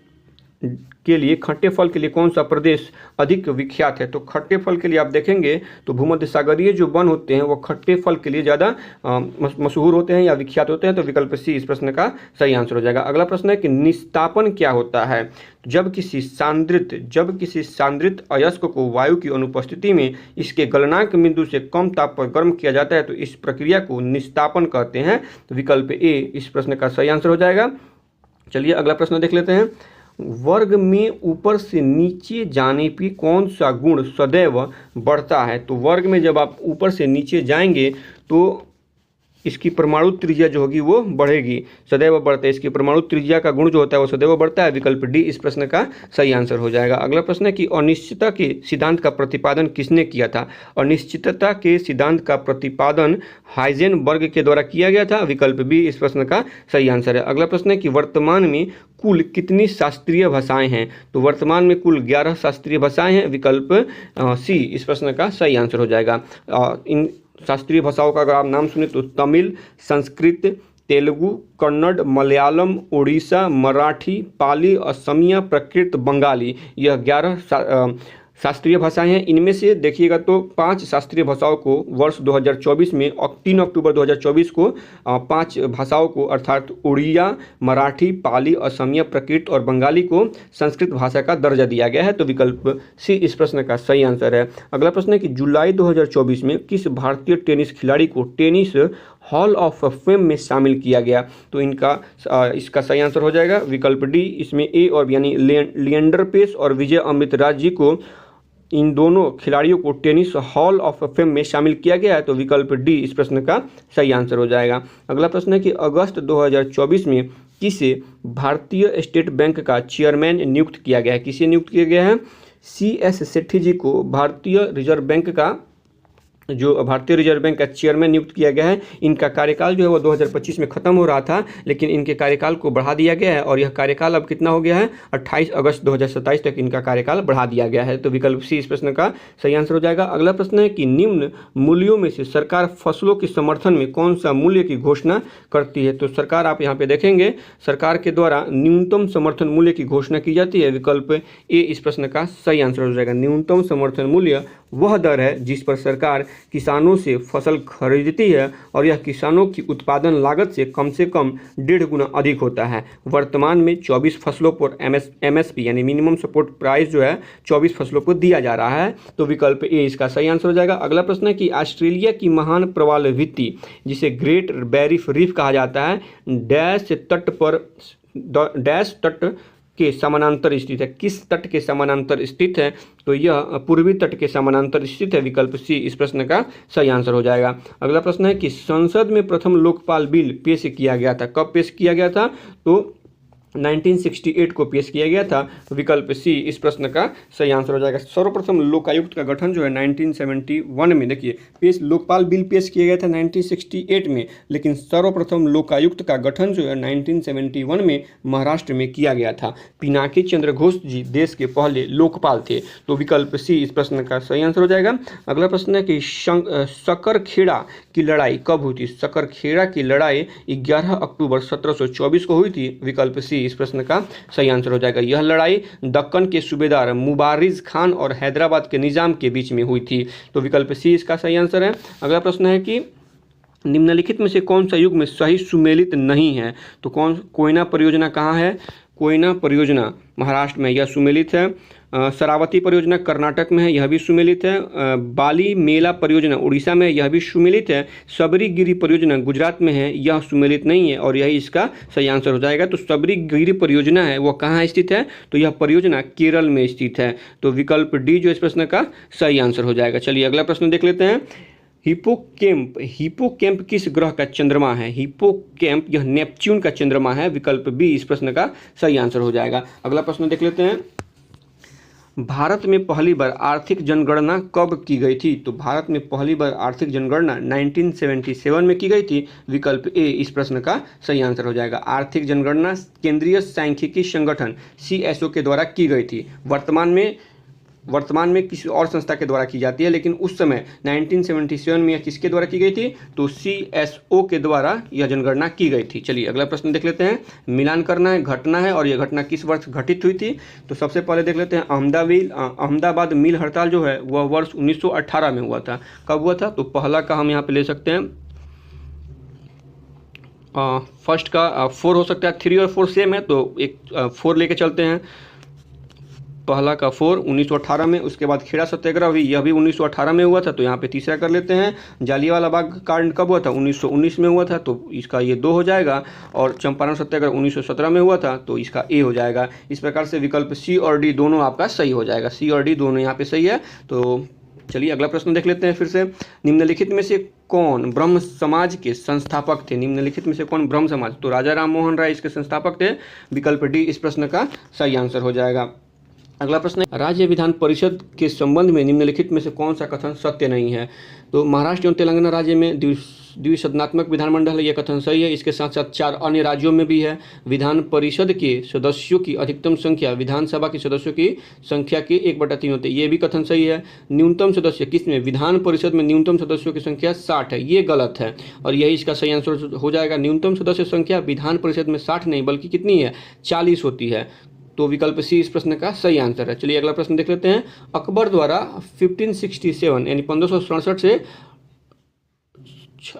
के लिए कौन सा प्रदेश अधिक विख्यात है? तो खट्टे फल के लिए आप देखेंगे तो भूमध्य सागरीय जो वन होते हैं वो खट्टे फल के लिए ज़्यादा मशहूर होते हैं या विख्यात होते हैं। तो विकल्प सी इस प्रश्न का सही आंसर हो जाएगा। अगला प्रश्न है कि निस्तापन क्या होता है? जब किसी सांद्रित अयस्क को वायु की अनुपस्थिति में इसके गलनांक बिंदु से कम ताप पर गर्म किया जाता है तो इस प्रक्रिया को निस्तापन कहते हैं। तो विकल्प ए इस प्रश्न का सही आंसर हो जाएगा। चलिए अगला प्रश्न देख लेते हैं। वर्ग में ऊपर से नीचे जाने पर कौन सा गुण सदैव बढ़ता है? तो वर्ग में जब आप ऊपर से नीचे जाएंगे तो इसकी परमाणु त्रिज्या जो होगी वो बढ़ेगी, सदैव बढ़ता है। इसकी परमाणु त्रिज्या का गुण जो होता है वो सदैव बढ़ता है। विकल्प डी इस प्रश्न का सही आंसर हो जाएगा। अगला प्रश्न है कि अनिश्चितता के सिद्धांत का प्रतिपादन किसने किया था? अनिश्चितता के सिद्धांत का प्रतिपादन हाइजेनबर्ग के द्वारा किया गया था। विकल्प बी इस प्रश्न का सही आंसर है। अगला प्रश्न है कि वर्तमान में कुल कितनी शास्त्रीय भाषाएं हैं? तो वर्तमान में कुल 11 शास्त्रीय भाषाएं हैं। विकल्प सी इस प्रश्न का सही आंसर हो जाएगा। इन शास्त्रीय भाषाओं का अगर आप नाम सुने तो तमिल, संस्कृत, तेलुगु, कन्नड़, मलयालम, उड़ीसा, मराठी, पाली, असमिया, प्राकृत, बंगाली, यह 11 शास्त्रीय भाषाएं हैं। इनमें से देखिएगा तो 5 शास्त्रीय भाषाओं को वर्ष 2024 में 3 अक्टूबर 2024 को 5 भाषाओं को अर्थात उड़िया, मराठी, पाली, असमिया, प्राकृत और बंगाली को संस्कृत भाषा का दर्जा दिया गया है। तो विकल्प सी इस प्रश्न का सही आंसर है। अगला प्रश्न है कि जुलाई 2024 में किस भारतीय टेनिस खिलाड़ी को टेनिस हॉल ऑफ फेम में शामिल किया गया? तो इसका सही आंसर हो जाएगा विकल्प डी। इसमें ए और यानी लिएंडर पेस और विजय अमृतराज जी को, इन दोनों खिलाड़ियों को टेनिस हॉल ऑफ फेम में शामिल किया गया है। तो विकल्प डी इस प्रश्न का सही आंसर हो जाएगा। अगला प्रश्न है कि अगस्त 2024 में किसे भारतीय स्टेट बैंक का चेयरमैन नियुक्त किया गया है? किसे नियुक्त किया गया है? CS सेठी जी को भारतीय रिजर्व बैंक का चेयरमैन नियुक्त किया गया है। इनका कार्यकाल जो है वो 2025 में खत्म हो रहा था, लेकिन इनके कार्यकाल को बढ़ा दिया गया है और यह कार्यकाल अब कितना हो गया है? 28 अगस्त 2027 तक इनका कार्यकाल बढ़ा दिया गया है। तो विकल्प सी इस प्रश्न का सही आंसर हो जाएगा। अगला प्रश्न है कि निम्न मूल्यों में से सरकार फसलों के समर्थन में कौन सा मूल्य की घोषणा करती है? तो सरकार, आप यहाँ पे देखेंगे, सरकार के द्वारा न्यूनतम समर्थन मूल्य की घोषणा की जाती है। विकल्प ए इस प्रश्न का सही आंसर हो जाएगा। न्यूनतम समर्थन मूल्य वह दर है जिस पर सरकार किसानों से फसल खरीदती है और यह किसानों की उत्पादन लागत से कम 1.5 गुना अधिक होता है। वर्तमान में 24 फसलों पर MSP यानी मिनिमम सपोर्ट प्राइस जो है 24 फसलों को दिया जा रहा है। तो विकल्प ए इसका सही आंसर हो जाएगा। अगला प्रश्न है कि ऑस्ट्रेलिया की महान प्रवाल भित्ति जिसे ग्रेट बैरियर रीफ कहा जाता है डैश तट के समानांतर स्थित है। किस तट के समानांतर स्थित है? तो यह पूर्वी तट के समानांतर स्थित है। विकल्प सी इस प्रश्न का सही आंसर हो जाएगा। अगला प्रश्न है कि संसद में प्रथम लोकपाल बिल पेश किया गया था। कब पेश किया गया था? तो 1968 को पेश किया गया था। विकल्प सी इस प्रश्न का सही आंसर हो जाएगा। सर्वप्रथम लोकायुक्त का गठन जो है 1971 में, देखिए लोकपाल बिल पेश किया गया था 1968 में, लेकिन सर्वप्रथम लोकायुक्त का गठन जो है 1971 में महाराष्ट्र में किया गया था। पिनाकी चंद्र घोष जी देश के पहले लोकपाल थे। तो विकल्प सी इस प्रश्न का सही आंसर हो जाएगा। अगला प्रश्न है कि सकरखेड़ा की लड़ाई कब हुई थी? सकरखेड़ा की लड़ाई 11 अक्टूबर 1724 को हुई थी। विकल्प सी इस प्रश्न का सही आंसर हो जाएगा। यह लड़ाई दक्कन के सूबेदार मुबारिज खान और हैदराबाद के निजाम के बीच में हुई थी। तो विकल्प सी इसका सही आंसर है। अगला प्रश्न है कि निम्नलिखित में से कौन सा युग में सही सुमेलित नहीं है? तो कोयना परियोजना कहाँ है? कोयना परियोजना महाराष्ट्र में, यह सुमेलित है। शरावती परियोजना कर्नाटक में है, यह भी सुमेलित है। बाली मेला परियोजना उड़ीसा में, यह भी सुमेलित है। सबरीगिरी परियोजना गुजरात में है, यह सुमेलित नहीं है और यही इसका सही आंसर हो जाएगा। तो सबरीगिरी परियोजना है वो कहाँ स्थित है? तो यह परियोजना केरल में स्थित है। तो विकल्प डी जो इस प्रश्न का सही आंसर हो जाएगा। चलिए अगला प्रश्न देख लेते हैं। हिप्पोकैम्प किस ग्रह का चंद्रमा है? हिप्पोकैम्प यह नेपच्यून का चंद्रमा है। विकल्प बी इस प्रश्न का सही आंसर हो जाएगा। अगला प्रश्न देख लेते हैं। भारत में पहली बार आर्थिक जनगणना कब की गई थी? तो भारत में पहली बार आर्थिक जनगणना 1977 में की गई थी। विकल्प ए इस प्रश्न का सही आंसर हो जाएगा। आर्थिक जनगणना केंद्रीय सांख्यिकी संगठन CSO के द्वारा की गई थी। वर्तमान में किसी और संस्था के द्वारा की जाती है, लेकिन उस समय 1977 में यह किसके द्वारा की गई थी? तो CSO के द्वारा यह जनगणना की गई थी। चलिए अगला प्रश्न देख लेते हैं। मिलान करना है, घटना है और यह घटना किस वर्ष घटित हुई थी? तो सबसे पहले देख लेते हैं अहमदाबाद मिल हड़ताल जो है वह वर्ष 1918 में हुआ था। कब हुआ था? तो पहला का हम यहाँ पे ले सकते हैं, फर्स्ट का 4 हो सकता है। 3 और 4 सेम है तो एक 4 लेके चलते हैं। पहला का 4 1918 में, उसके बाद खेड़ा सत्याग्रह भी, यह भी 1918 में हुआ था। तो यहाँ पे तीसरा कर लेते हैं। जालियांवाला बाग कांड कब हुआ था? 1919 में हुआ था, तो इसका ये 2 हो जाएगा। और चंपारण सत्याग्रह 1917 में हुआ था, तो इसका ए हो जाएगा। इस प्रकार से विकल्प सी और डी दोनों आपका सही हो जाएगा। सी और डी दोनों यहाँ पे सही है। तो चलिए अगला प्रश्न देख लेते हैं फिर से। निम्नलिखित में से कौन ब्रह्म समाज के संस्थापक थे? निम्नलिखित में से कौन ब्रह्म समाज? तो राजा राम मोहन राय इसके संस्थापक थे। विकल्प डी इस प्रश्न का सही आंसर हो जाएगा। अगला प्रश्न है, राज्य विधान परिषद के संबंध में निम्नलिखित में से कौन सा कथन सत्य नहीं है? तो महाराष्ट्र एवं तेलंगाना राज्य में द्विसदनात्मक विधानमंडल है, यह कथन सही है। इसके साथ साथ 4 अन्य राज्यों में भी है। विधान परिषद के सदस्यों की अधिकतम संख्या विधानसभा के सदस्यों की संख्या के 1/3 होते हैं, ये भी कथन सही है। न्यूनतम सदस्य किसमें? विधान परिषद में न्यूनतम सदस्यों की संख्या 60 है, ये गलत है और यही इसका सही आंसर हो जाएगा। न्यूनतम सदस्य संख्या विधान परिषद में 60 नहीं बल्कि कितनी है? 40 होती है। तो विकल्प सी इस प्रश्न का सही आंसर है। चलिए अगला प्रश्न देख लेते हैं। अकबर द्वारा 1567 यानी 1567 से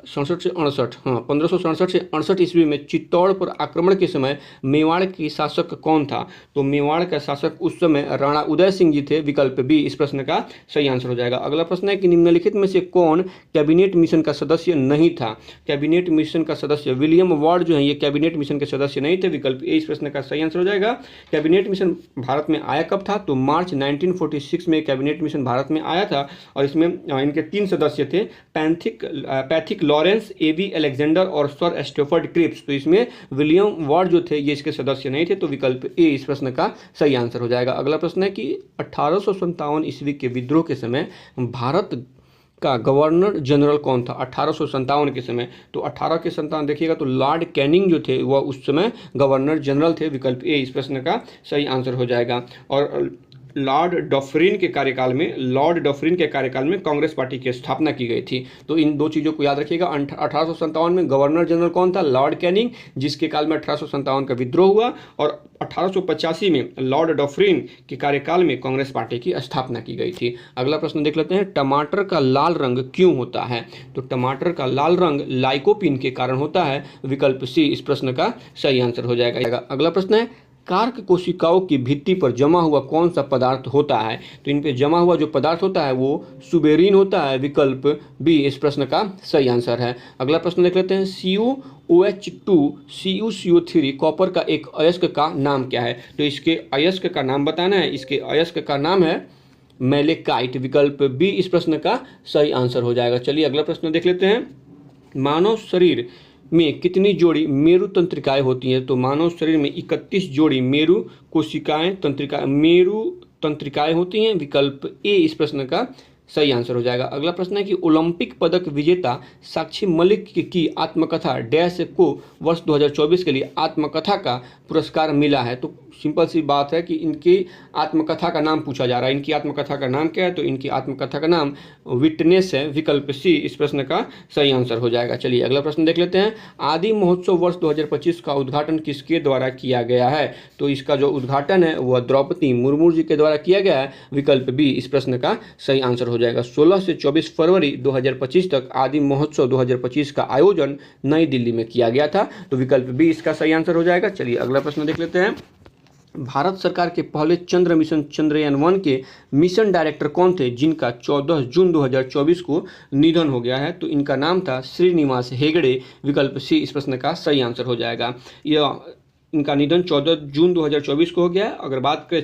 1567 से 68 ईस्वी में चित्तौड़ पर आक्रमण के समय मेवाड़ के शासक कौन था? तो मेवाड़ का शासक उस समय राणा उदय सिंह जी थे। विकल्प बी इस प्रश्न का सही आंसर हो जाएगा। अगला प्रश्न है कि निम्नलिखित में से कौन कैबिनेट मिशन का सदस्य नहीं था? कैबिनेट मिशन का सदस्य विलियम वार्ड जो है ये कैबिनेट मिशन के सदस्य नहीं थे। विकल्प ए इस प्रश्न का सही आंसर हो जाएगा। कैबिनेट मिशन भारत में आया कब था? तो मार्च 1946 में कैबिनेट मिशन भारत में आया था और इसमें इनके 3 सदस्य थे, पैथिक लॉरेंस, एबी अलेक्जेंडर और सर स्टेफर्ड क्रिप्स। तो इसमें विलियम वार्ड जो थे ये इसके सदस्य नहीं थे। तो विकल्प ए इस प्रश्न का सही आंसर हो जाएगा। अगला प्रश्न है कि 1857 ईस्वी के विद्रोह के समय भारत का गवर्नर जनरल कौन था? 1857 के समय। तो 18 के संतान देखिएगा तो लॉर्ड कैनिंग जो थे वह उस समय गवर्नर जनरल थे। विकल्प ए इस प्रश्न का सही आंसर हो जाएगा। और लॉर्ड डफरिन के कार्यकाल में कांग्रेस पार्टी की स्थापना की गई थी। तो इन 2 चीज़ों को याद रखिएगा। 1857 में गवर्नर जनरल कौन था? लॉर्ड कैनिंग, जिसके काल में 1857 का विद्रोह हुआ और 1885 में लॉर्ड डफरिन के कार्यकाल में कांग्रेस पार्टी की स्थापना की गई थी। अगला प्रश्न देख लेते हैं। टमाटर का लाल रंग क्यों होता है? तो टमाटर का लाल रंग लाइकोपिन के कारण होता है। विकल्प सी इस प्रश्न का सही आंसर हो जाएगा। अगला प्रश्न है, कार्क कोशिकाओं की भित्ति पर जमा हुआ कौन सा पदार्थ होता है? तो इन पे जमा हुआ जो पदार्थ होता है वो सुबेरिन होता है। विकल्प बी इस प्रश्न का सही आंसर है। अगला प्रश्न देख लेते हैं। CuOH2 CuCO3 कॉपर का एक अयस्क का नाम क्या है? तो इसके अयस्क का नाम बताना है। इसके अयस्क का नाम है मैलेकाइट। विकल्प बी इस प्रश्न का सही आंसर हो जाएगा। चलिए अगला प्रश्न देख लेते हैं। मानव शरीर में कितनी जोड़ी मेरु तंत्रिकाएं होती हैं? तो मानव शरीर में 31 जोड़ी मेरु तंत्रिकाएं होती हैं। विकल्प ए इस प्रश्न का सही आंसर हो जाएगा। अगला प्रश्न है कि ओलंपिक पदक विजेता साक्षी मलिक की आत्मकथा डैश को वर्ष 2024 के लिए आत्मकथा का पुरस्कार मिला है। तो सिंपल सी बात है कि इनकी आत्मकथा का नाम पूछा जा रहा है। इनकी आत्मकथा का नाम क्या है? तो इनकी आत्मकथा का नाम विटनेस है। विकल्प सी इस प्रश्न का सही आंसर हो जाएगा। चलिए अगला प्रश्न देख लेते हैं। आदि महोत्सव वर्ष 2025 का उद्घाटन किसके द्वारा किया गया है? तो इसका जो उद्घाटन है वह द्रौपदी मुर्मू जी के द्वारा किया गया है। विकल्प बी इस प्रश्न का सही आंसर हो जाएगा। 16 से 24 फरवरी 2025 तक आदि महोत्सव 2025 का आयोजन नई दिल्ली में किया गया था। तो विकल्प बी इसका सही आंसर हो जाएगा। चलिए अगला प्रश्न देख लेते हैं। भारत सरकार के पहले चंद्र मिशन चंद्रयान-1 के मिशन डायरेक्टर कौन थे जिनका 14 जून 2024 को निधन हो गया है? तो इनका नाम था श्रीनिवास हेगड़े। विकल्प सी इस प्रश्न का सही आंसर हो जाएगा। यह इनका निधन 14 जून 2024 को हो गया है। अगर बात करें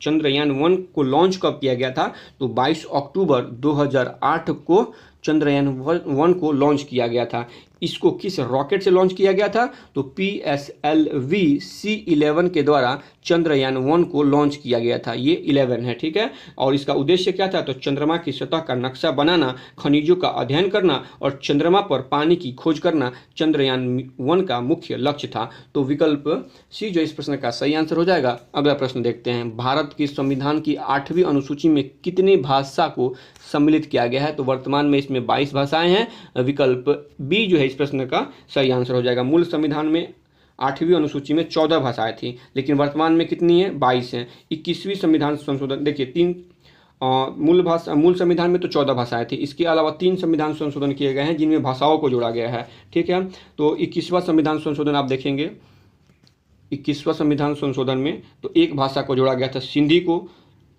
चंद्रयान-1 को लॉन्च कब किया गया था? तो 22 अक्टूबर 2008 को चंद्रयान-1 को लॉन्च किया गया था। इसको किस रॉकेट से लॉन्च किया गया था? तो PSLV C11 के द्वारा चंद्रयान-1 को लॉन्च किया गया था। ये 11 है, ठीक है। और इसका उद्देश्य क्या था? तो चंद्रमा की सतह का नक्शा बनाना, खनिजों का अध्ययन करना और चंद्रमा पर पानी की खोज करना चंद्रयान-1 का मुख्य लक्ष्य था। तो विकल्प सी जो इस प्रश्न का सही आंसर हो जाएगा। अगला प्रश्न देखते हैं। भारत की संविधान की 8वीं अनुसूची में कितनी भाषा को सम्मिलित किया गया है? तो वर्तमान में इसमें 22 भाषाएं हैं। विकल्प बी जो है इस प्रश्न का सही आंसर हो जाएगा। मूल संविधान में 8वीं अनुसूची में 14 भाषाएं थी, लेकिन वर्तमान में कितनी है? 22 हैं। 21वीं संविधान संशोधन देखिए, मूल संविधान में तो 14 भाषाएं थी। इसके अलावा 3 संविधान संशोधन किए गए हैं जिनमें भाषाओं को जोड़ा गया है, ठीक है। तो 21वां संविधान संशोधन आप देखेंगे, 21वां संविधान संशोधन में तो एक भाषा को जोड़ा गया था, सिंधी को।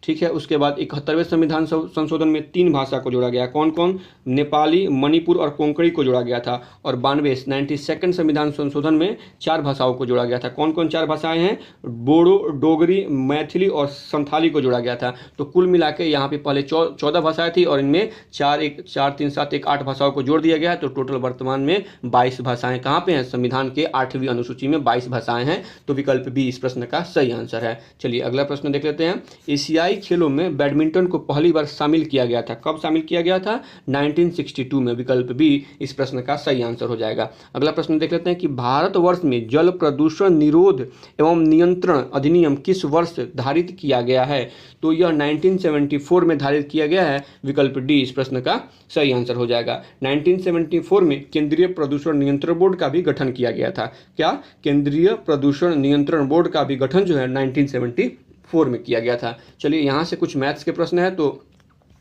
ठीक है। उसके बाद 71वें संविधान संशोधन में 3 भाषा को जोड़ा गया। कौन कौन? नेपाली, मणिपुर और कोंकणी को जोड़ा गया था। और 92 संविधान संशोधन में 4 भाषाओं को जोड़ा गया था। कौन कौन 4 भाषाएं हैं? बोडो, डोगरी, मैथिली और संथाली को जोड़ा गया था। तो कुल मिला के यहाँ पे पहले 14 भाषाएं थी और इनमें 4 3 7 1 8 भाषाओं को जोड़ दिया गया है। तो टोटल वर्तमान में 22 भाषाएं कहाँ पे हैं? संविधान के 8वीं अनुसूची में 22 भाषाएं हैं। तो विकल्प बी इस प्रश्न का सही आंसर है। चलिए अगला प्रश्न देख लेते हैं। एशियाई खेलों में बैडमिंटन को पहली बार शामिल किया गया था। कब शामिल किया गया था? 1962 में। विकल्प बी इस प्रश्न का सही आंसर हो जाएगा। अगला प्रश्न देख लेते हैं कि भारतवर्ष में जल प्रदूषण निरोध एवं नियंत्रण अधिनियम किस वर्ष धारित किया गया है? तो यह 1974 में धारित किया गया है। विकल्प डी इस प्रश्न का सही आंसर हो जाएगा। 1974 में केंद्रीय प्रदूषण नियंत्रण बोर्ड का भी गठन किया गया था। क्या? केंद्रीय प्रदूषण नियंत्रण बोर्ड का भी गठन जो है 1974 में किया गया था। चलिए यहाँ से कुछ मैथ्स के प्रश्न है, तो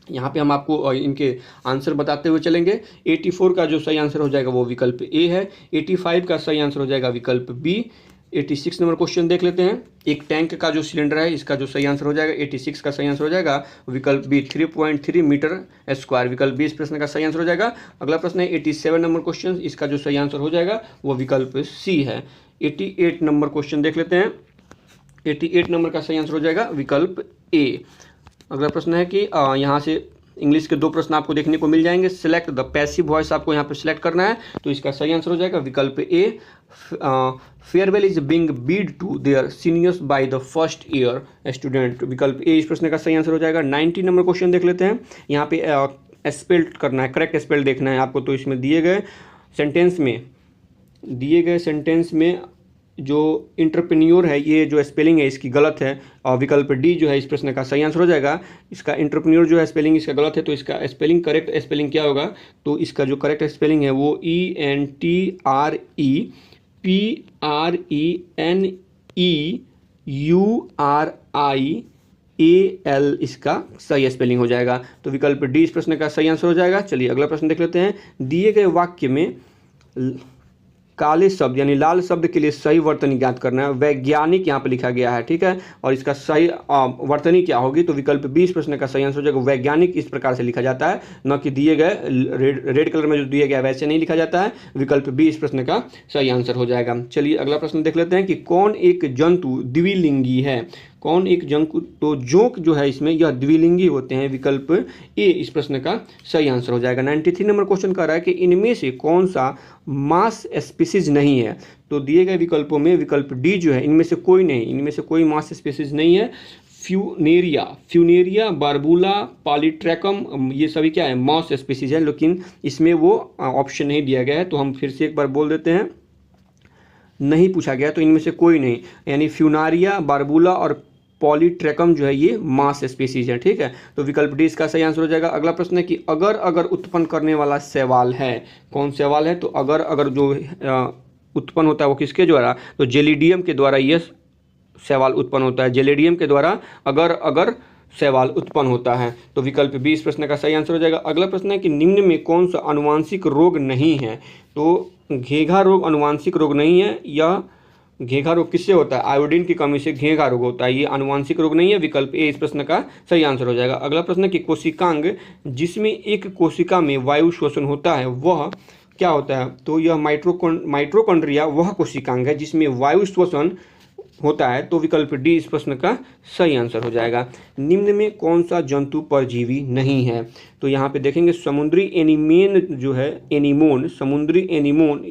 यहाँ पे हम आपको इनके आंसर बताते हुए चलेंगे। 84 का जो सही आंसर हो जाएगा वो विकल्प ए है। 85 का सही आंसर हो जाएगा विकल्प बी। 86 नंबर क्वेश्चन देख लेते हैं। एक टैंक का जो सिलेंडर है इसका जो सही आंसर हो जाएगा 86 का सही आंसर हो जाएगा विकल्प बी 3.3 मीटर स्क्वायर। विकल्प बी इस प्रश्न का सही आंसर हो जाएगा। अगला प्रश्न है 87 नंबर क्वेश्चन, इसका जो सही आंसर हो जाएगा वो विकल्प सी है। 88 नंबर क्वेश्चन देख लेते हैं। 88 नंबर का सही आंसर हो जाएगा विकल्प ए। अगला प्रश्न है कि यहाँ से इंग्लिश के 2 प्रश्न आपको देखने को मिल जाएंगे। सिलेक्ट द पैसिव वॉइस आपको यहाँ पे सिलेक्ट करना है, तो इसका सही आंसर हो जाएगा विकल्प A. Farewell is being bid to their seniors by the first year student. विकल्प ए इस प्रश्न का सही आंसर हो जाएगा। 90 नंबर क्वेश्चन देख लेते हैं। यहाँ पे स्पेल करना है, करेक्ट स्पेल देखना है आपको। तो इसमें दिए गए सेंटेंस में जो इंटरप्रेन्योर है, ये जो स्पेलिंग है इसकी गलत है और विकल्प डी जो है इस प्रश्न का सही आंसर हो जाएगा। इसका इंटरप्रेन्योर जो है स्पेलिंग इसका गलत है, तो इसका स्पेलिंग करेक्ट स्पेलिंग क्या होगा? तो इसका जो करेक्ट स्पेलिंग है वो ENTREPRENEURIAL इसका सही स्पेलिंग हो जाएगा। तो विकल्प डी इस प्रश्न का सही आंसर हो जाएगा। चलिए अगला प्रश्न देख लेते हैं। दिए गए वाक्य में काले शब्द यानी लाल शब्द के लिए सही वर्तनी ज्ञात करना है। वैज्ञानिक यहाँ पे लिखा गया है, ठीक है, और इसका सही वर्तनी क्या होगी? तो विकल्प 20 प्रश्न का सही आंसर हो जाएगा। वैज्ञानिक इस प्रकार से लिखा जाता है, न कि दिए गए रेड कलर में जो दिया गया वैसे नहीं लिखा जाता है। विकल्प 20 प्रश्न का सही आंसर हो जाएगा। चलिए अगला प्रश्न देख लेते हैं कि कौन एक जंतु द्विलिंगी है? कौन एक जंतु? तो जोंक जो है इसमें यह द्विलिंगी होते हैं। विकल्प ए इस प्रश्न का सही आंसर हो जाएगा। 93 नंबर क्वेश्चन कह रहा है कि इनमें से कौन सा मास स्पीसीज नहीं है? तो दिए गए विकल्पों में विकल्प डी जो है इनमें से कोई नहीं, इनमें से कोई मास स्पीसीज नहीं है। फ्यूनेरिया, बारबूला, पॉलीट्रैकम ये सभी क्या है? मास स्पीसीज है, लेकिन इसमें वो ऑप्शन नहीं दिया गया है। तो हम फिर से एक बार बोल देते हैं, नहीं पूछा गया, तो इनमें से कोई नहीं, यानी फ्यूनारिया, बारबूला और पॉलीट्रैकम जो है ये मास स्पीसीज है, ठीक है। तो विकल्प डी इसका सही आंसर हो जाएगा। अगला प्रश्न है कि अगर उत्पन्न करने वाला सवाल है। कौन सवाल है? तो अगर जो उत्पन्न होता है वो किसके द्वारा? तो जेलिडियम के द्वारा यह सवाल उत्पन्न होता है। जेलिडियम के द्वारा अगर सवाल उत्पन्न होता है। तो विकल्प बी इस प्रश्न का सही आंसर हो जाएगा। अगला प्रश्न है कि निम्न में कौन सा आनुवांशिक रोग नहीं है? तो घेघा रोग आनुवांशिक रोग नहीं है। या घेघा रोग किससे होता है? आयोडीन की कमी से घेघा रोग होता है, ये आनुवांशिक रोग नहीं है। विकल्प ए इस प्रश्न का सही आंसर हो जाएगा। अगला प्रश्न है कि कोशिकांग जिसमें एक कोशिका में वायु श्वसन होता है वह क्या होता है? तो यह माइटोकॉन्ड्रिया वह कोशिकांग है जिसमें वायु श्वसन होता है। तो विकल्प डी इस प्रश्न का सही आंसर हो जाएगा। निम्न में कौन सा जंतु परजीवी नहीं है? तो यहाँ पे देखेंगे समुद्री एनीमोन जो है, समुद्री एनीमोन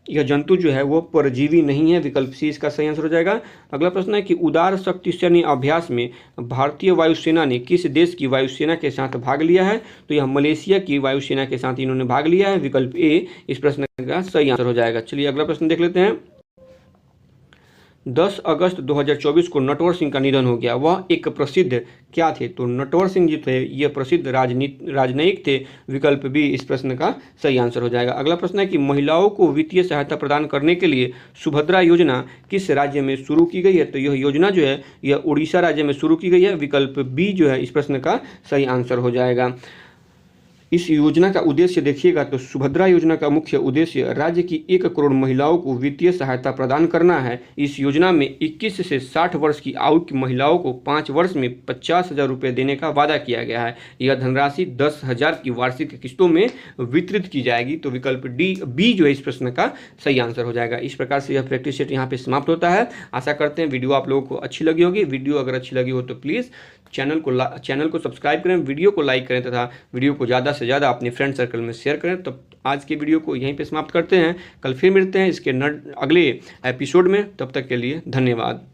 यह जंतु जो है वो परजीवी नहीं है। विकल्प सी इसका सही आंसर हो जाएगा। अगला प्रश्न है कि उदार शक्ति सैन्य अभ्यास में भारतीय वायुसेना ने किस देश की वायुसेना के साथ भाग लिया है? तो यह मलेशिया की वायुसेना के साथ इन्होंने भाग लिया है। विकल्प ए इस प्रश्न का सही आंसर हो जाएगा। चलिए अगला प्रश्न देख लेते हैं। 10 अगस्त 2024 को नटवर सिंह का निधन हो गया। वह एक प्रसिद्ध क्या थे? तो नटवर सिंह जी थे ये प्रसिद्ध राजनयिक थे। विकल्प बी इस प्रश्न का सही आंसर हो जाएगा। अगला प्रश्न है कि महिलाओं को वित्तीय सहायता प्रदान करने के लिए सुभद्रा योजना किस राज्य में शुरू की गई है? तो यह योजना जो है यह उड़ीसा राज्य में शुरू की गई है। विकल्प बी जो है इस प्रश्न का सही आंसर हो जाएगा। इस योजना का उद्देश्य देखिएगा तो सुभद्रा योजना का मुख्य उद्देश्य राज्य की 1 करोड़ महिलाओं को वित्तीय सहायता प्रदान करना है। इस योजना में 21 से 60 वर्ष की आयु की महिलाओं को 5 वर्ष में 50,000 रुपये देने का वादा किया गया है। यह धनराशि 10,000 की वार्षिक किस्तों में वितरित की जाएगी। तो विकल्प बी जो है इस प्रश्न का सही आंसर हो जाएगा। इस प्रकार से यह प्रैक्टिस सेट यहाँ पे समाप्त होता है। आशा करते हैं वीडियो आप लोगों को अच्छी लगी होगी। वीडियो अगर अच्छी लगी हो तो प्लीज़ चैनल को सब्सक्राइब करें, वीडियो को लाइक करें तथा वीडियो को ज़्यादा से ज़्यादा अपने फ्रेंड सर्कल में शेयर करें। तो आज की वीडियो को यहीं पे समाप्त करते हैं। कल फिर मिलते हैं इसके अगले एपिसोड में। तब तक के लिए धन्यवाद।